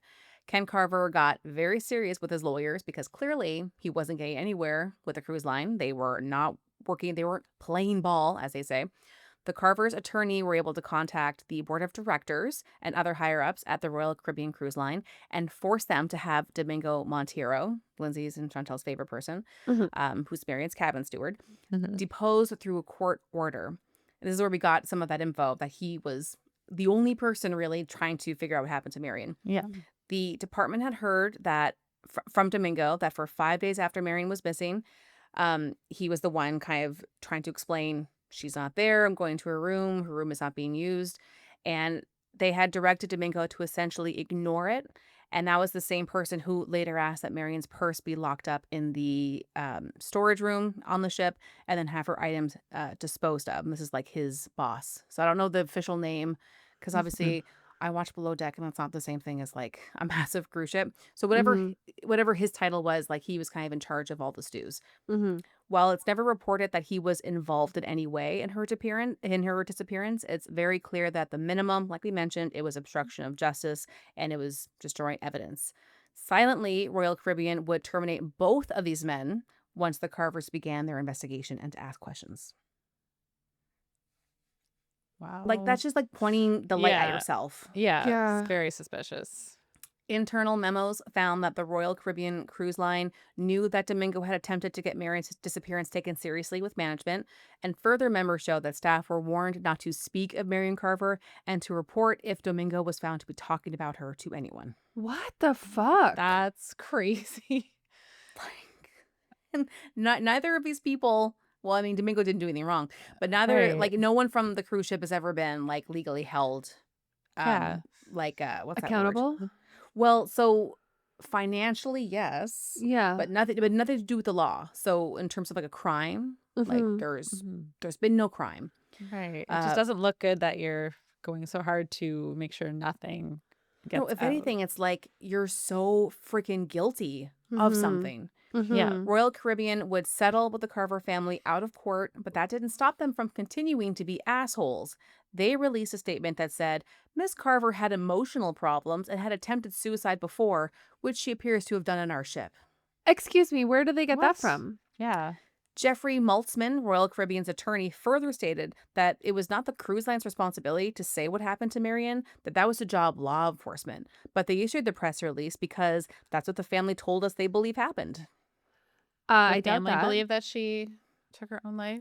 S1: Ken Carver got very serious with his lawyers because clearly he wasn't getting anywhere with the cruise line. They were not working. They weren't playing ball, as they say. The Carver's attorney were able to contact the board of directors and other higher-ups at the Royal Caribbean Cruise Line and force them to have Domingo Monteiro, Lindsay's and Chantel's favorite person, who's Marian's cabin steward, deposed through a court order. And this is where we got some of that info that he was the only person really trying to figure out what happened to Merrian.
S3: Yeah.
S1: The department had heard that from Domingo that for 5 days after Merrian was missing, he was the one kind of trying to explain, she's not there, I'm going to her room is not being used. And they had directed Domingo to essentially ignore it. And that was the same person who later asked that Merrian's purse be locked up in the storage room on the ship and then have her items disposed of. And this is like his boss. So I don't know the official name because obviously I watched Below Deck and that's not the same thing as like a massive cruise ship. So whatever his title was, like he was kind of in charge of all the stews. While it's never reported that he was involved in any way in her disappearance, it's very clear that the minimum, like we mentioned, it was obstruction of justice and it was destroying evidence. Silently, Royal Caribbean would terminate both of these men once the Carvers began their investigation and to ask questions.
S3: Wow.
S1: Like that's just like pointing the light at yourself.
S3: Yeah. It's very suspicious.
S1: Internal memos found that the Royal Caribbean Cruise Line knew that Domingo had attempted to get Merrian's disappearance taken seriously with management, and further memos show that staff were warned not to speak of Merrian Carver and to report if Domingo was found to be talking about her to anyone.
S2: What the fuck?
S3: That's crazy.
S1: And neither of these people, well, I mean, Domingo didn't do anything wrong, but like no one from the cruise ship has ever been like legally held, what's
S2: accountable?
S1: That word? Well, so financially, yes.
S2: Yeah.
S1: But nothing to do with the law. So in terms of like a crime, like there's been no crime.
S3: Right. It just doesn't look good that you're going so hard to make sure nothing gets
S1: if
S3: out.
S1: anything, it's like you're so freaking guilty of something.
S3: Yeah.
S1: Royal Caribbean would settle with the Carver family out of court, but that didn't stop them from continuing to be assholes. They released a statement that said, Miss Carver had emotional problems and had attempted suicide before, which she appears to have done on our ship.
S2: Excuse me, where did they get that from?
S3: Yeah.
S1: Jeffrey Maltzman, Royal Caribbean's attorney, further stated that it was not the cruise line's responsibility to say what happened to Merrian, that was the job of law enforcement. But they issued the press release because that's what the family told us they believe happened.
S2: I doubt that.
S3: Believe that she took her own life.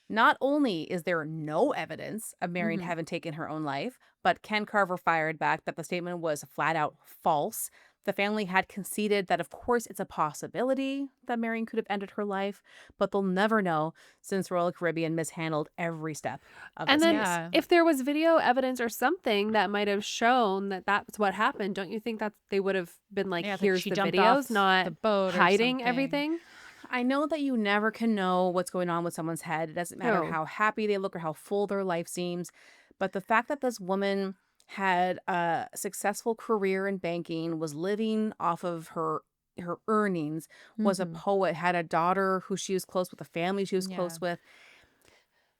S1: Not only is there no evidence of Merrian having taken her own life, But Ken Carver fired back that the statement was flat out false. The family had conceded that, of course, it's a possibility that Merrian could have ended her life, but they'll never know since Royal Caribbean mishandled every step of
S2: And
S1: this
S2: then
S1: case.
S2: if there was video evidence or something that might have shown that that's what happened, don't you think that they would have been like, here's
S3: she
S2: the
S3: jumped
S2: videos,
S3: off
S2: not
S3: the boat or
S2: hiding
S3: something.
S2: everything?
S1: I know that you never can know what's going on with someone's head. It doesn't matter
S2: No.
S1: how happy they look or how full their life seems. But the fact that this woman had a successful career in banking, was living off of her earnings, was a poet, had a daughter who she was close with, a family she was close with.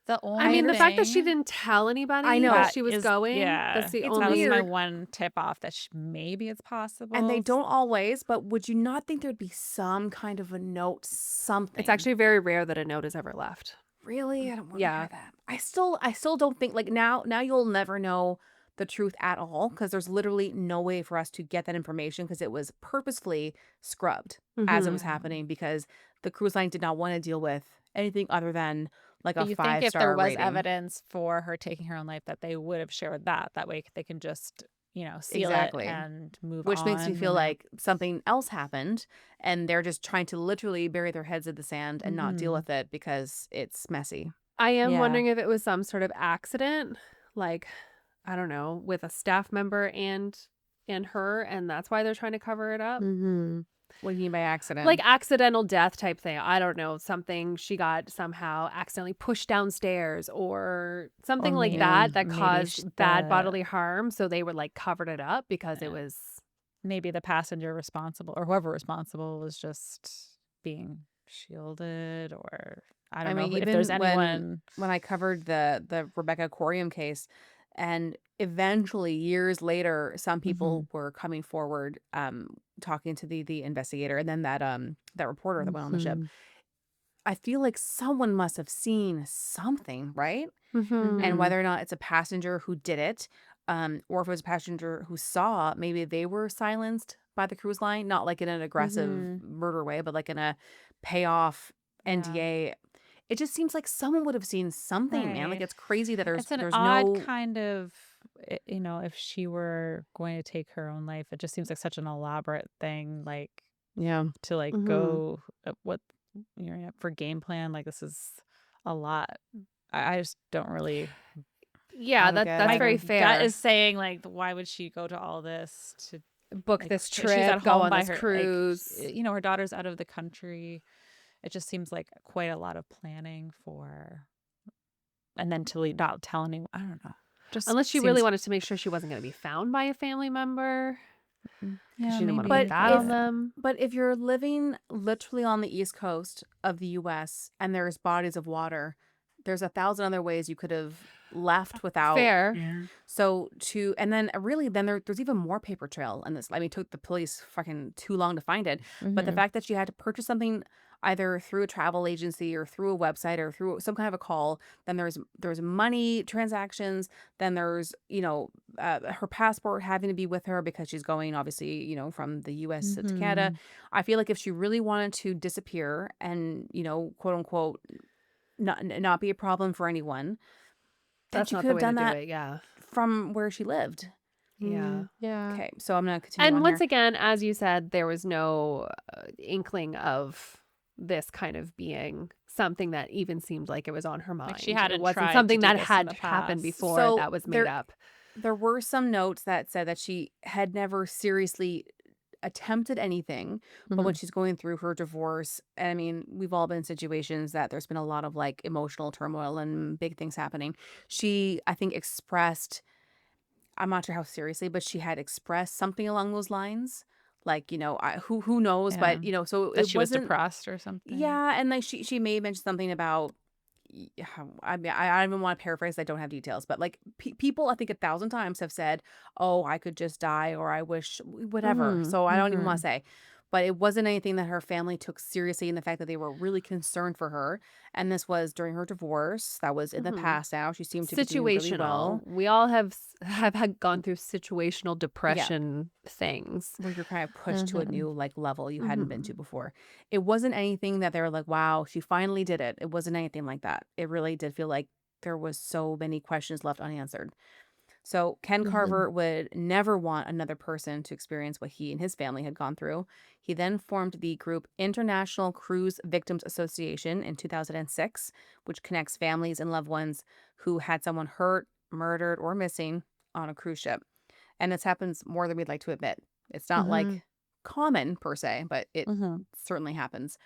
S3: The only
S2: I mean, the fact that she
S3: thing-
S2: didn't tell anybody
S1: I know.
S2: that
S3: That
S2: she was
S3: is-
S2: going,
S3: yeah,
S2: that's the
S1: It's
S2: only
S3: that was my
S1: weird.
S3: one tip off that maybe it's possible.
S1: And they don't always, but would you not think there'd be some kind of a note, something?
S2: It's actually very rare that a note is ever left.
S1: Really? I don't want to
S2: Yeah.
S1: hear that. I still don't think, like, now you'll never know the truth at all, because there's literally no way for us to get that information, because it was purposefully scrubbed as it was happening, because the cruise line did not want to deal with anything other than like a
S3: But you think
S1: 5-star
S3: if there was
S1: rating.
S3: evidence for her taking her own life, that they would have shared that. That way they can just, seal
S1: Exactly.
S3: it and move
S1: Which
S3: on.
S1: makes me feel
S3: and-
S1: like something else happened, and they're just trying to literally bury their heads in the sand and not deal with it because it's messy.
S2: I am
S3: Yeah.
S2: wondering if it was some sort of accident, like, I don't know, with a staff member and her, and that's why they're trying to cover it up.
S1: Mm-hmm. What do you mean by accident?
S2: Like accidental death type thing. I don't know, something she got somehow accidentally pushed downstairs or something
S3: Or
S2: like
S3: maybe-
S2: that
S3: maybe
S2: caused bad
S3: the-
S2: bodily harm. So they were like covered it up because it was.
S3: maybe the passenger responsible or whoever responsible was just being shielded, or I don't know if
S1: even
S3: there's anyone.
S1: when I covered the Rebecca Corium case, and eventually years later, some people were coming forward, talking to the investigator, and then that reporter that went on the ship. I feel like someone must have seen something, right? And whether or not it's a passenger who did it, or if it was a passenger who saw, maybe they were silenced by the cruise line, not like in an aggressive murder way, but like in a payoff NDA. It just seems like someone would have seen something, man. Like,
S3: Right.
S1: it's crazy that
S3: It's an
S1: there's
S3: odd
S1: no
S3: kind of, if she were going to take her own life, it just seems like such an elaborate thing, like to like go for game plan. Like, this is a lot. I just don't really.
S2: Yeah,
S1: I don't get
S2: that's
S1: it.
S2: very
S3: My
S2: fair.
S3: gut is saying, like, why would she go to all this to
S2: book
S3: like,
S2: this
S3: she's
S2: trip,
S3: at
S2: go
S3: home
S2: on
S3: by
S2: this
S3: her, like,
S2: cruise.
S3: her daughter's out of the country. It just seems like quite a lot of planning for, and then to not tell anyone. I don't know. Just
S2: Unless she really
S3: seems-
S2: wanted to make sure she wasn't going to be found by a family member.
S3: Yeah,
S2: She didn't want to
S1: maybe.
S2: put that on them.
S1: But if you're living literally on the East Coast of the US and there's bodies of water, there's 1,000 other ways you could have left without.
S2: Fair.
S1: So and then really, then there's even more paper trail in this. I mean, it took the police fucking too long to find it. But the fact that she had to purchase something either through a travel agency or through a website or through some kind of a call, then there's money transactions, then there's, her passport having to be with her because she's going, obviously, from the US to Canada. I feel like if she really wanted to disappear and, quote unquote, not be a problem for anyone, then
S2: That's
S1: she
S2: not
S1: could
S2: the
S1: have
S2: way
S1: done
S2: to do
S1: that
S2: it. Yeah.
S1: from where she lived.
S2: Yeah.
S3: Yeah.
S1: Okay, so I'm gonna continue.
S2: And
S1: on
S2: once
S1: here.
S2: again, as you said, there was no inkling of this kind of being something that even seemed like it was on her mind.
S3: she hadn't
S2: It wasn't
S3: tried to
S2: something
S3: do
S2: that
S3: this in
S2: had
S3: the
S2: happened
S3: past.
S2: before
S1: So
S2: that was made
S1: there-
S2: up.
S1: There were some notes that said that she had never seriously attempted anything, but when she's going through her divorce, and I mean, we've all been in situations that there's been a lot of like emotional turmoil and big things happening. She, I think, expressed, I'm not sure how seriously, but she had expressed something along those lines. Like, who knows, but so
S3: That
S1: it
S3: she was
S1: wasn't
S3: depressed or something.
S1: Yeah, and like she may have mentioned something about. I mean, I don't even want to paraphrase. I don't have details, but like people, I think 1,000 times have said, "Oh, I could just die," or "I wish," whatever. So I don't even want to say, but it wasn't anything that her family took seriously, in the fact that they were really concerned for her. And this was during her divorce. That was in the past. Now she seemed to be doing really well.
S2: We all have had gone through situational depression things.
S1: Where you're kind of pushed to a new like level you hadn't been to before. It wasn't anything that they were like, wow, she finally did it. It wasn't anything like that. It really did feel like there was so many questions left unanswered. So Ken
S2: Mhm.
S1: Carver would never want another person to experience what he and his family had gone through. He then formed the group International Cruise Victims Association in 2006, which connects families and loved ones who had someone hurt, murdered, or missing on a cruise ship. And this happens more than we'd like to admit. It's not
S2: Mhm.
S1: like common per se, but it
S3: Mm-hmm.
S1: certainly happens.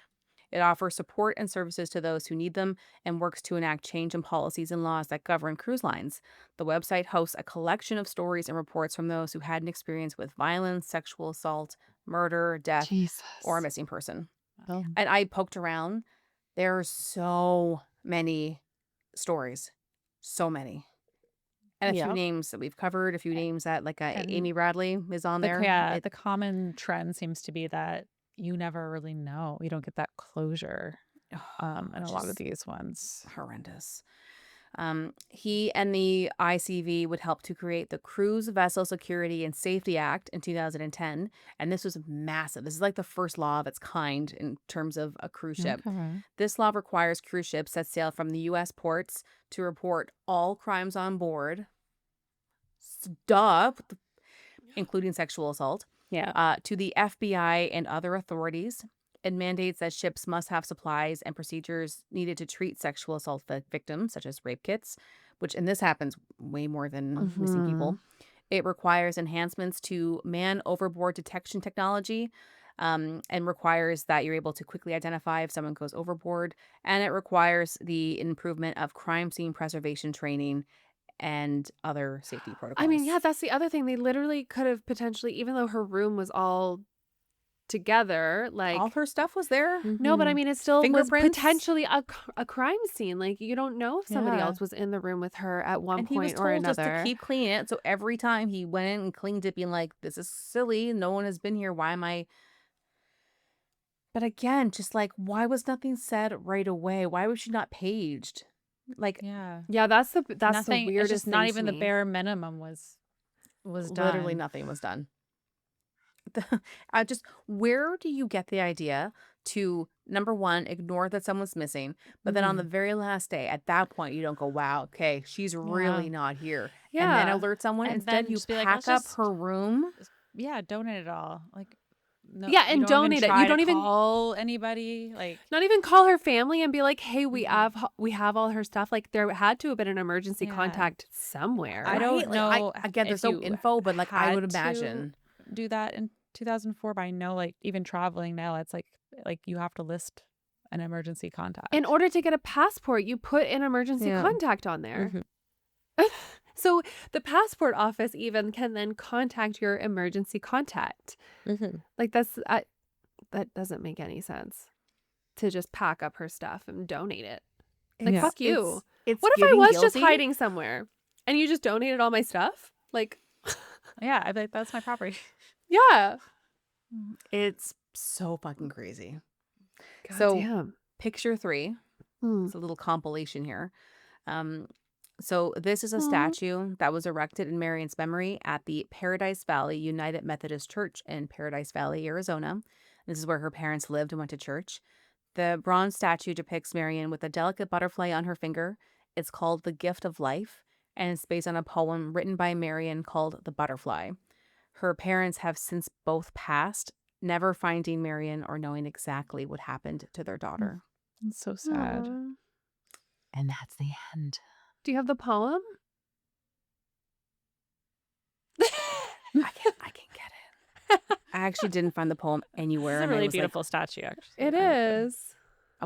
S1: It offers support and services to those who need them and works to enact change in policies and laws that govern cruise lines. The website hosts a collection of stories and reports from those who had an experience with violence, sexual assault, murder, death, or a
S2: Jesus.
S1: missing person.
S3: Oh,
S1: And I poked around. There are so many stories. So many. And a few
S2: Yeah.
S1: names that we've covered, a few names that, like
S3: and
S1: Amy Bradley is on there.
S3: the common trend seems to be that you never really know. You don't get that closure in a lot of
S1: Just
S3: these ones.
S1: horrendous. He and the ICV would help to create the Cruise Vessel Security and Safety Act in 2010. And this was massive. This is like the first law of its kind in terms of a cruise ship.
S3: Okay.
S1: This law requires cruise ships that sail from the U.S. ports to report all crimes on board, duh, including sexual assault,
S2: Yeah.
S1: to the FBI and other authorities. It mandates that ships must have supplies and procedures needed to treat sexual assault victims, such as rape kits, and this happens way more than missing
S2: Mhm.
S1: people. It requires enhancements to man overboard detection technology, and requires that you're able to quickly identify if someone goes overboard. And it requires the improvement of crime scene preservation training and other safety
S2: I mean, yeah,
S1: protocols.
S2: that's the other thing. They literally could have potentially, even though her room was all together,
S1: All
S2: like,
S1: her stuff was there.
S2: no, but I
S3: Mm-hmm.
S2: mean, it still was
S1: Fingerprints.
S2: potentially a crime scene. Like, you don't know if somebody
S3: Yeah.
S2: else was in the room with her at one
S1: And he was
S2: point or
S1: told just to
S2: another.
S1: keep cleaning it. So every time he went in and cleaned it, being like, this is silly. No one has been here. Why am I? But again, just like, why was nothing said right away? Why was she not paged? Like,
S3: Yeah.
S2: Yeah, that's the
S3: Nothing. It's
S2: weirdest
S3: just not
S2: thing to
S3: even the
S2: me.
S3: bare minimum was
S1: literally
S3: done.
S1: nothing was done. Where do you get the idea to, number one, ignore that someone's missing, but then on the
S2: Mhm.
S1: very last day, at that point, you don't go, wow, okay, she's
S3: Yeah.
S1: really not here. And then
S2: Yeah.
S1: alert someone.
S3: And
S1: Instead,
S3: then
S1: you
S3: just be like, let's
S1: pack up
S3: just
S1: her room.
S3: yeah, donate it all. Like, no,
S2: Yeah,
S3: you
S2: and
S3: don't even
S2: donate it. You
S3: try to
S2: don't even
S3: call anybody. Like,
S2: not even call her family and be like, "Hey,
S3: mm-mm.
S2: we have all her stuff." Like, there had to have been an emergency
S3: Yeah.
S2: contact somewhere.
S3: I don't
S1: Right? Like,
S3: know
S1: again,
S3: if
S1: there's no
S3: you
S1: info, but like, I would
S3: had to
S1: imagine.
S3: do that in 2004, but I know like even traveling now, it's like you have to list an emergency
S2: In
S3: contact.
S2: order to get a passport, you put an emergency
S1: Yeah.
S2: contact on there.
S3: Mhm.
S2: So the passport office even can then contact your emergency contact. Like, that doesn't make any sense to just pack up her stuff and donate it. Like,
S3: Yeah.
S2: fuck you.
S1: It's
S2: What if I
S1: giving
S2: was just
S1: guilty.
S2: hiding somewhere and you just donated all my stuff? Like,
S3: Yeah, I'd be like, that's my property.
S2: yeah.
S1: It's so fucking crazy.
S2: God
S1: So,
S2: damn.
S1: picture 3.
S2: Hmm.
S1: It's a little compilation here. So this is a
S2: Aw.
S1: statue that was erected in Merrian's memory at the Paradise Valley United Methodist Church in Paradise Valley, Arizona. This is where her parents lived and went to church. The bronze statue depicts Merrian with a delicate butterfly on her finger. It's called The Gift of Life, and it's based on a poem written by Merrian called The Butterfly. Her parents have since both passed, never finding Merrian or knowing exactly what happened to their daughter.
S3: It's so sad.
S2: Aw.
S1: And that's the end.
S2: Do you have the poem?
S1: I can get it. I actually didn't find the poem anywhere.
S3: It's a
S1: And I
S3: really
S1: was like,
S3: beautiful statue, actually.
S2: It
S3: I like the-
S2: is.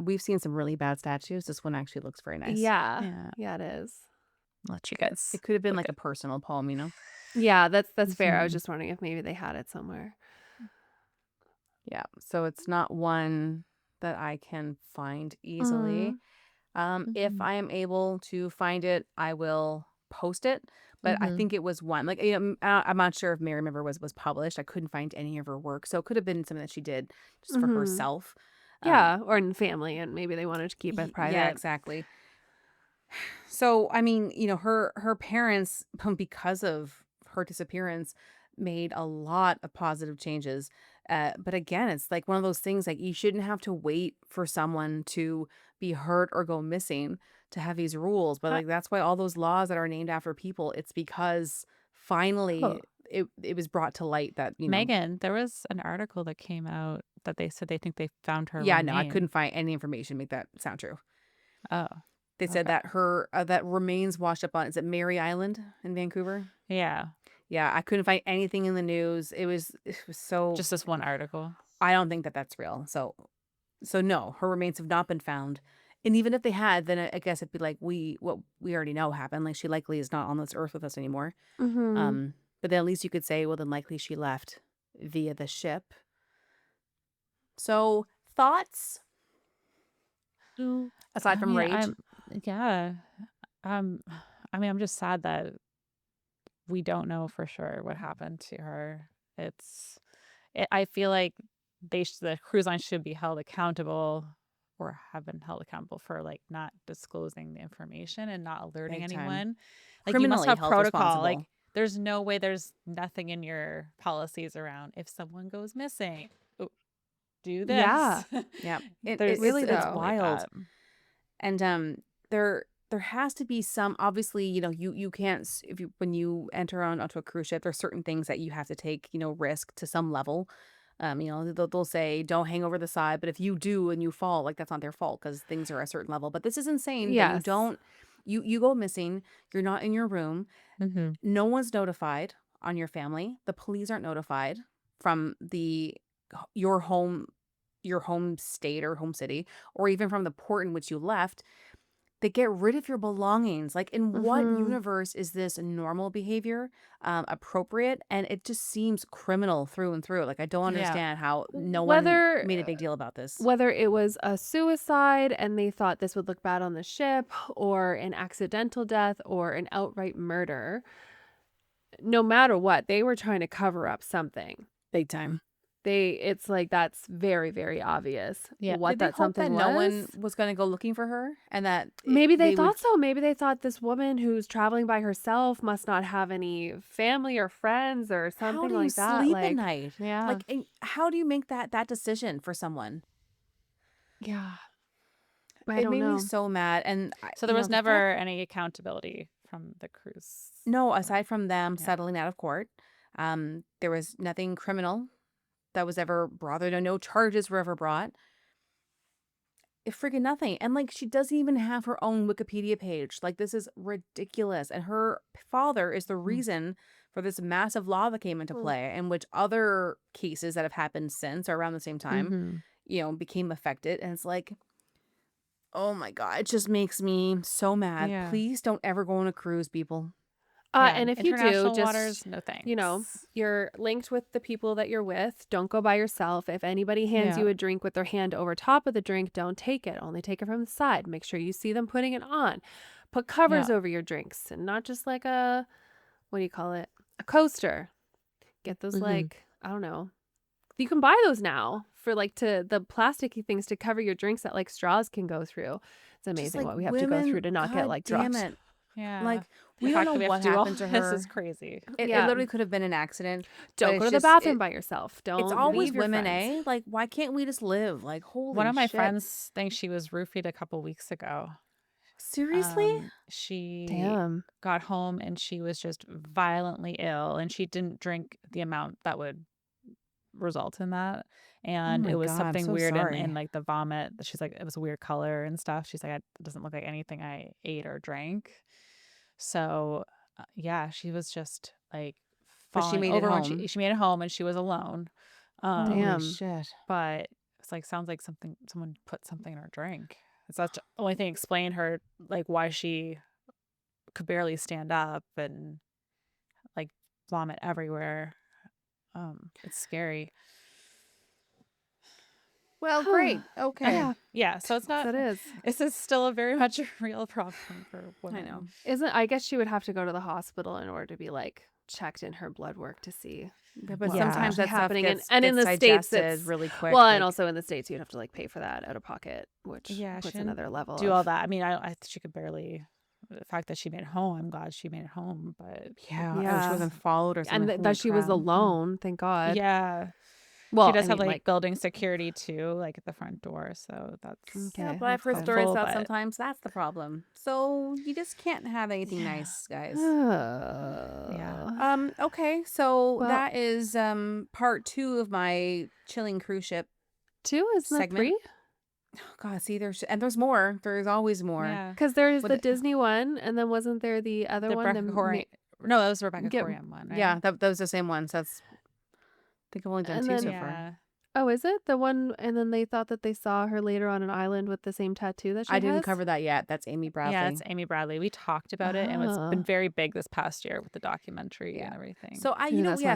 S1: we've seen some really bad statues. This one actually looks very nice.
S2: Yeah.
S3: Yeah.
S2: Yeah, it is.
S3: I'll let you guys.
S1: It could have been
S3: look
S1: like a personal poem, you know?
S2: Yeah, that's fair. I was
S3: Mhm.
S2: just wondering if maybe they had it somewhere.
S1: Yeah. So it's not one that I can find easily. If
S3: Mhm.
S1: I am able to find it, I will post it. But I
S3: Mhm.
S1: think it was one. Like, I'm not sure if Mary River was published. I couldn't find any of her work. So it could have been something that she did just for
S2: Mhm.
S1: herself.
S2: Yeah, or in family, and maybe they wanted to keep it
S1: Yeah,
S2: private.
S1: exactly. So, I mean, her parents, because of her disappearance, made a lot of positive changes. But again, it's like one of those things like you shouldn't have to wait for someone to be hurt or go missing to have these rules. But
S3: Uh,
S1: like that's why all those laws that are named after people, it's because finally
S3: oh,
S1: it was brought to light that,
S3: Megan, there was an article that came out that they said they think they found her
S1: yeah, no, I couldn't
S3: remains.
S1: find any information to make that sound true.
S3: Oh,
S1: They said
S3: okay.
S1: that her that remains washed up on, is it Mary Island in Vancouver?
S3: Yeah,
S1: Yeah, I couldn't find anything in the news. It was so
S3: just this one article.
S1: I don't think that that's real. So no, her remains have not been found. And even if they had, then I guess it'd be like what we already know happened. Like she likely is not on this earth with us anymore.
S2: Mm-hmm.
S1: But then at least you could say, well, then likely she left via the ship. So thoughts aside
S3: I
S1: from
S3: mean,
S1: rage?
S3: yeah. Um, I mean, I'm just sad that we don't know for sure what happened to her. I feel like the cruise line should be held accountable or have been held accountable for like not disclosing the information and not alerting
S1: Big time.
S3: anyone. Like you must
S1: Criminally
S3: have
S1: held
S3: protocol. Like
S1: responsible.
S3: there's no way there's nothing in your policies around if someone goes missing. Oh, do this.
S2: Yeah.
S1: Yeah.
S3: There's
S2: really
S1: It's
S2: though.
S3: like
S1: wild.
S3: that.
S1: And there has to be some, obviously, you can't if you when you enter onto a cruise ship, there's certain things that you have to take, risk to some level. They'll say don't hang over the side, but if you do and you fall, like that's not their fault because things are a certain level. But this is insane that you
S2: Yes.
S1: don't you go missing, you're not in your room,
S3: Mm-hmm.
S1: no one's notified on your family, the police aren't notified from your home your home state or home city, or even from the port in which you left. They get rid of your belongings. Like, in what
S2: Mm-hmm.
S1: universe is this normal behavior, appropriate? And it just seems criminal through and through. Like, I don't
S3: Yeah.
S1: understand how no one
S2: Whether
S1: made a big deal about this.
S2: whether it was a suicide and they thought this would look bad on the ship, or an accidental death, or an outright murder, no matter what, they were trying to cover up something.
S1: Big time.
S2: It's like that's very, very obvious
S3: Yeah.
S2: what
S1: Did they
S2: that
S1: hope
S2: something
S1: that
S2: was.
S1: no one was going to go looking for her and that
S2: Maybe they
S1: they would?
S2: thought so. Maybe they thought this woman who's traveling by herself must not have any family or friends or
S1: How
S2: something
S1: do you
S2: like that.
S1: sleep at
S2: Like,
S1: night?
S3: Yeah.
S1: Like, and how do you make that decision for someone?
S2: yeah, I
S1: It
S2: don't
S1: made me
S2: know.
S1: so mad. And
S3: So there was
S1: the
S3: never
S1: fact,
S3: any accountability from the cruise.
S1: no, aside from them
S3: Yeah.
S1: settling out of court, there was nothing criminal that was ever brought. There no charges were ever brought. Freaking nothing. And like she doesn't even have her own Wikipedia page. Like this is ridiculous. And her father is the
S3: Mm.
S1: reason for this massive law that came into
S2: Mm.
S1: play, and which other cases that have happened since or around the same time,
S3: Mm-hmm.
S1: became affected. And it's like, oh my God, it just makes me so mad.
S3: Yeah.
S1: Please don't ever go on a cruise, people.
S3: Yeah,
S2: And if you do,
S3: international
S2: just,
S3: waters, no thanks.
S2: you're linked with the people that you're with. Don't go by yourself. If anybody hands
S3: Yeah.
S2: you a drink with their hand over top of the drink, don't take it. Only take it from the side. Make sure you see them putting it on. Put covers over your drinks and not just like what do you call it? A coaster. Get those
S1: Mhm.
S2: I don't know. You can buy those now for the plasticky things to cover your drinks that like straws can go through. It's
S1: Just
S2: amazing
S1: like
S2: what we have to go through
S1: women,
S2: to not get
S1: God
S2: like
S1: damn
S2: dropped.
S1: it.
S3: Yeah.
S1: Like,
S3: The
S1: we don't
S3: fact
S1: know
S3: that we have
S1: what
S3: to do all
S1: happened to
S3: this
S1: her.
S3: is crazy.
S1: It
S2: Yeah.
S1: literally could have been an accident.
S2: Don't
S1: but
S2: go to
S1: it's
S2: the
S1: just
S2: bathroom by yourself. Don't
S1: It's always
S2: leave your
S1: women,
S2: friends.
S1: Like, why can't we just live? Like, holy
S3: One of my
S1: shit.
S3: friends thinks she was roofied a couple weeks ago.
S1: Seriously?
S3: She
S2: Damn.
S3: got home and she was just violently ill, and she didn't drink the amount that would result in that. And
S1: my
S3: it was
S1: God, I'm
S3: something
S1: so
S3: weird
S1: sorry.
S3: in like the vomit. She's like, it was a weird color and stuff. She's like, it doesn't look like anything I ate or drank. So yeah, she was just like
S1: But she
S3: falling
S1: made it
S3: over when
S1: home.
S3: she made it home, and she was alone.
S1: Holy
S2: Damn.
S1: shit.
S3: But it's like, sounds like someone put something in her drink. It's that's the only thing explained her like why she could barely stand up and like vomit everywhere. It's scary.
S1: Well, great. Okay.
S3: Yeah, so it's not.
S2: That is.
S3: This is still a very much a real problem for women.
S1: I know.
S2: I guess she would have to go to the hospital in order to be like checked in her blood work to see.
S1: But
S2: what's
S1: sometimes
S2: actually
S1: that stuff
S2: happening.
S1: gets,
S2: And in
S1: gets
S2: the States,
S1: digested
S2: it's
S1: really quick.
S2: well, and
S1: like-
S2: also in the States, you'd have to like pay for that out of pocket, which
S3: Yeah,
S2: puts
S3: she
S2: another level.
S3: do all that. I mean, she could barely. The fact that she made it home, I'm glad she made it home. But
S1: Yeah.
S2: Yeah.
S1: She wasn't followed or something.
S2: And
S1: Holy
S2: that she was
S1: crap.
S2: alone. Thank God.
S3: yeah, Well, she does have like building security too, like at the front door. So that's
S1: okay. Yeah, but I've heard stories about sometimes that's the problem. So you just can't have anything nice, guys.
S2: Yeah.
S1: Okay. So that is part 2 of my chilling cruise ship.
S2: 2 is segment. 3.
S1: Oh, God, see, there's more. There's always more.
S2: Because there's the Disney one, and then wasn't there the other one?
S3: No, that was the Rebecca Corian one, right?
S1: Yeah, that was the same one. So that's, I think I've only done 2 so far.
S2: Oh, is it? The one, and then they thought that they saw her later on an island with the same tattoo that she has?
S1: I didn't cover that yet. That's Amy Bradley.
S3: Yeah, it's Amy Bradley. We talked about it, and it's been very big this past year with the documentary and everything.
S1: So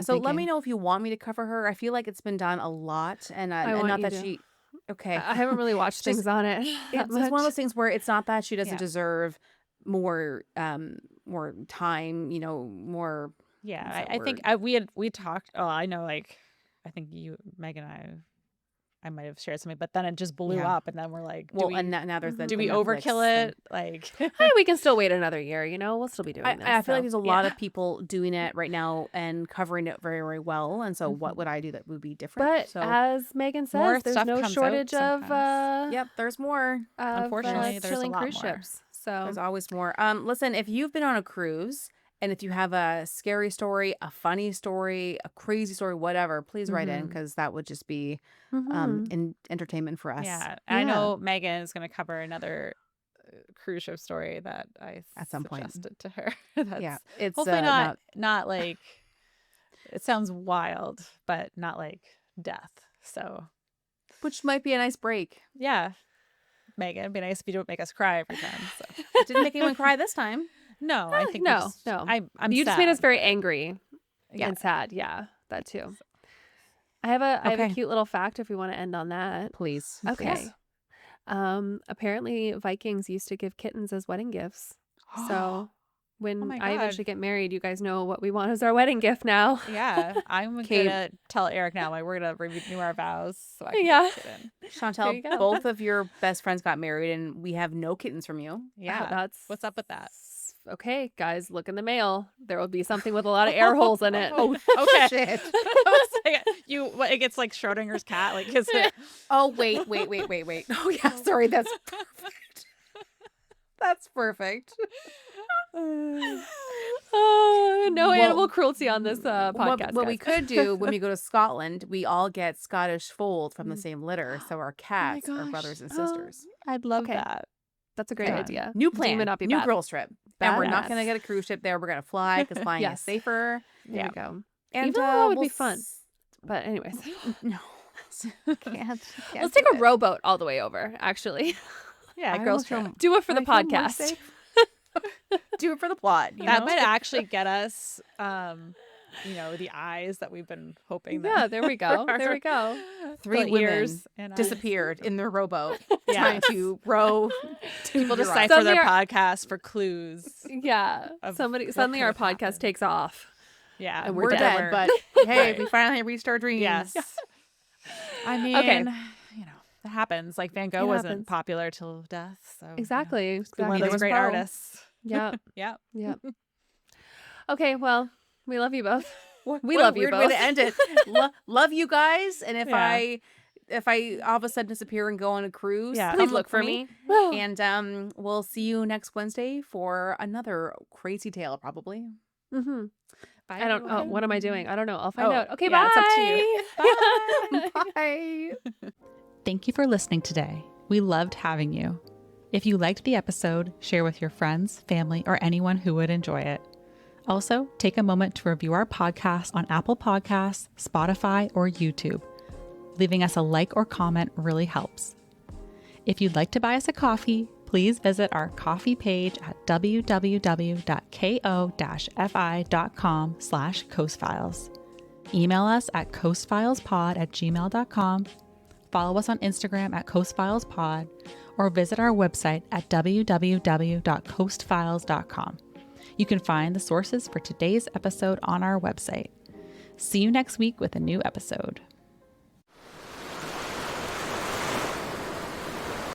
S1: so let me know if you want me to cover her. I feel like it's been done a lot, and not that she... Okay.
S2: I haven't really watched things on it.
S1: It's one of those things where it's not that she doesn't deserve more time, more.
S3: Yeah, I think we talked. Oh, I know, like, I think you, Megan, I might have shared something, but then it just blew up, and then we're like,
S1: and now there's
S3: do we overkill it? Like,
S2: we can still wait another year. We'll still be doing this.
S1: I feel like there's a lot of people doing it right now and covering it very, very well. And so, what would I do that would be different?
S2: But as Megan says, there's no shortage of.
S1: There's more.
S3: Unfortunately, there's
S2: chilling
S3: a lot
S2: cruise
S3: more.
S2: ships. So
S1: there's always more. Listen, if you've been on a cruise. And if you have a scary story, a funny story, a crazy story, whatever, please write in, because that would just be entertainment for us.
S3: Yeah. I know Megan is going to cover another cruise ship story that I
S1: at some point
S3: suggested to her.
S1: It's
S3: hopefully not like, it sounds wild, but not like death. So,
S1: which might be a nice break.
S3: Yeah. Megan, it'd be nice if you don't make us cry every time. So.
S1: It didn't make anyone cry this time.
S3: No, I think
S2: no.
S3: I'm
S2: you
S3: sad.
S2: just made us very angry and sad. Yeah, that too. I have a cute little fact if we want to end on that.
S1: Please.
S2: Okay. Apparently Vikings used to give kittens as wedding gifts. So when I eventually get married, you guys know what we want as our wedding gift now.
S3: Yeah, I'm gonna tell Eric now. Like, we're gonna renew our vows. So I can
S1: Chantel, both of your best friends got married, and we have no kittens from you.
S3: Yeah, what's up with that?
S2: Okay, guys, look in the mail. There will be something with a lot of air holes in it.
S1: Oh, okay. Shit.
S3: It gets like Schrodinger's cat. Like,
S1: oh, wait. Oh, yeah, sorry. That's perfect. That's perfect.
S2: No animal cruelty on this podcast.
S1: What we could do when we go to Scotland, we all get Scottish fold from the same litter. So our cats are brothers and sisters.
S3: I'd love that.
S2: That's a great idea.
S1: New plan. Not be new bad. Girls trip. And we're not going to get a cruise ship there. We're going to fly because flying is safer.
S2: There we go.
S1: And
S2: even though that would be fun. But anyways.
S1: No. Can't
S2: Let's take a rowboat all the way over, actually.
S3: Yeah, girls trip.
S2: Do it for the podcast.
S1: Do it for the plot.
S3: That might actually get us, the eyes that we've been hoping.
S2: Yeah, there we go. There we go.
S1: 3 women disappeared in their rowboat trying to row.
S3: People decipher their podcast for clues.
S2: Yeah. Suddenly our podcast takes off.
S1: Yeah. And we're dead. But hey, we finally reached our dreams.
S3: Yes. I mean, it happens. Like Van Gogh wasn't popular till death. So
S2: exactly.
S3: One of those great artists.
S2: Yeah.
S3: Yeah.
S2: Okay, well, we love you both. We love you both.
S1: Weird way to end it. Love you guys. And if I all of a sudden disappear and go on a cruise,
S2: please look for me.
S1: And we'll see you next Wednesday for another crazy tale, probably.
S2: Mm-hmm.
S3: Bye,
S2: I don't. Oh, what am I doing? I don't know. I'll find out. Okay,
S3: bye.
S2: It's up to you.
S1: Bye. Bye.
S3: Thank you for listening today. We loved having you. If you liked the episode, share with your friends, family, or anyone who would enjoy it. Also, take a moment to review our podcast on Apple Podcasts, Spotify, or YouTube. Leaving us a like or comment really helps. If you'd like to buy us a coffee, please visit our coffee page at www.ko-fi.com/coastfiles. Email us at coastfilespod@gmail.com. Follow us on Instagram at coastfilespod, or visit our website at www.coastfiles.com. You can find the sources for today's episode on our website. See you next week with a new episode.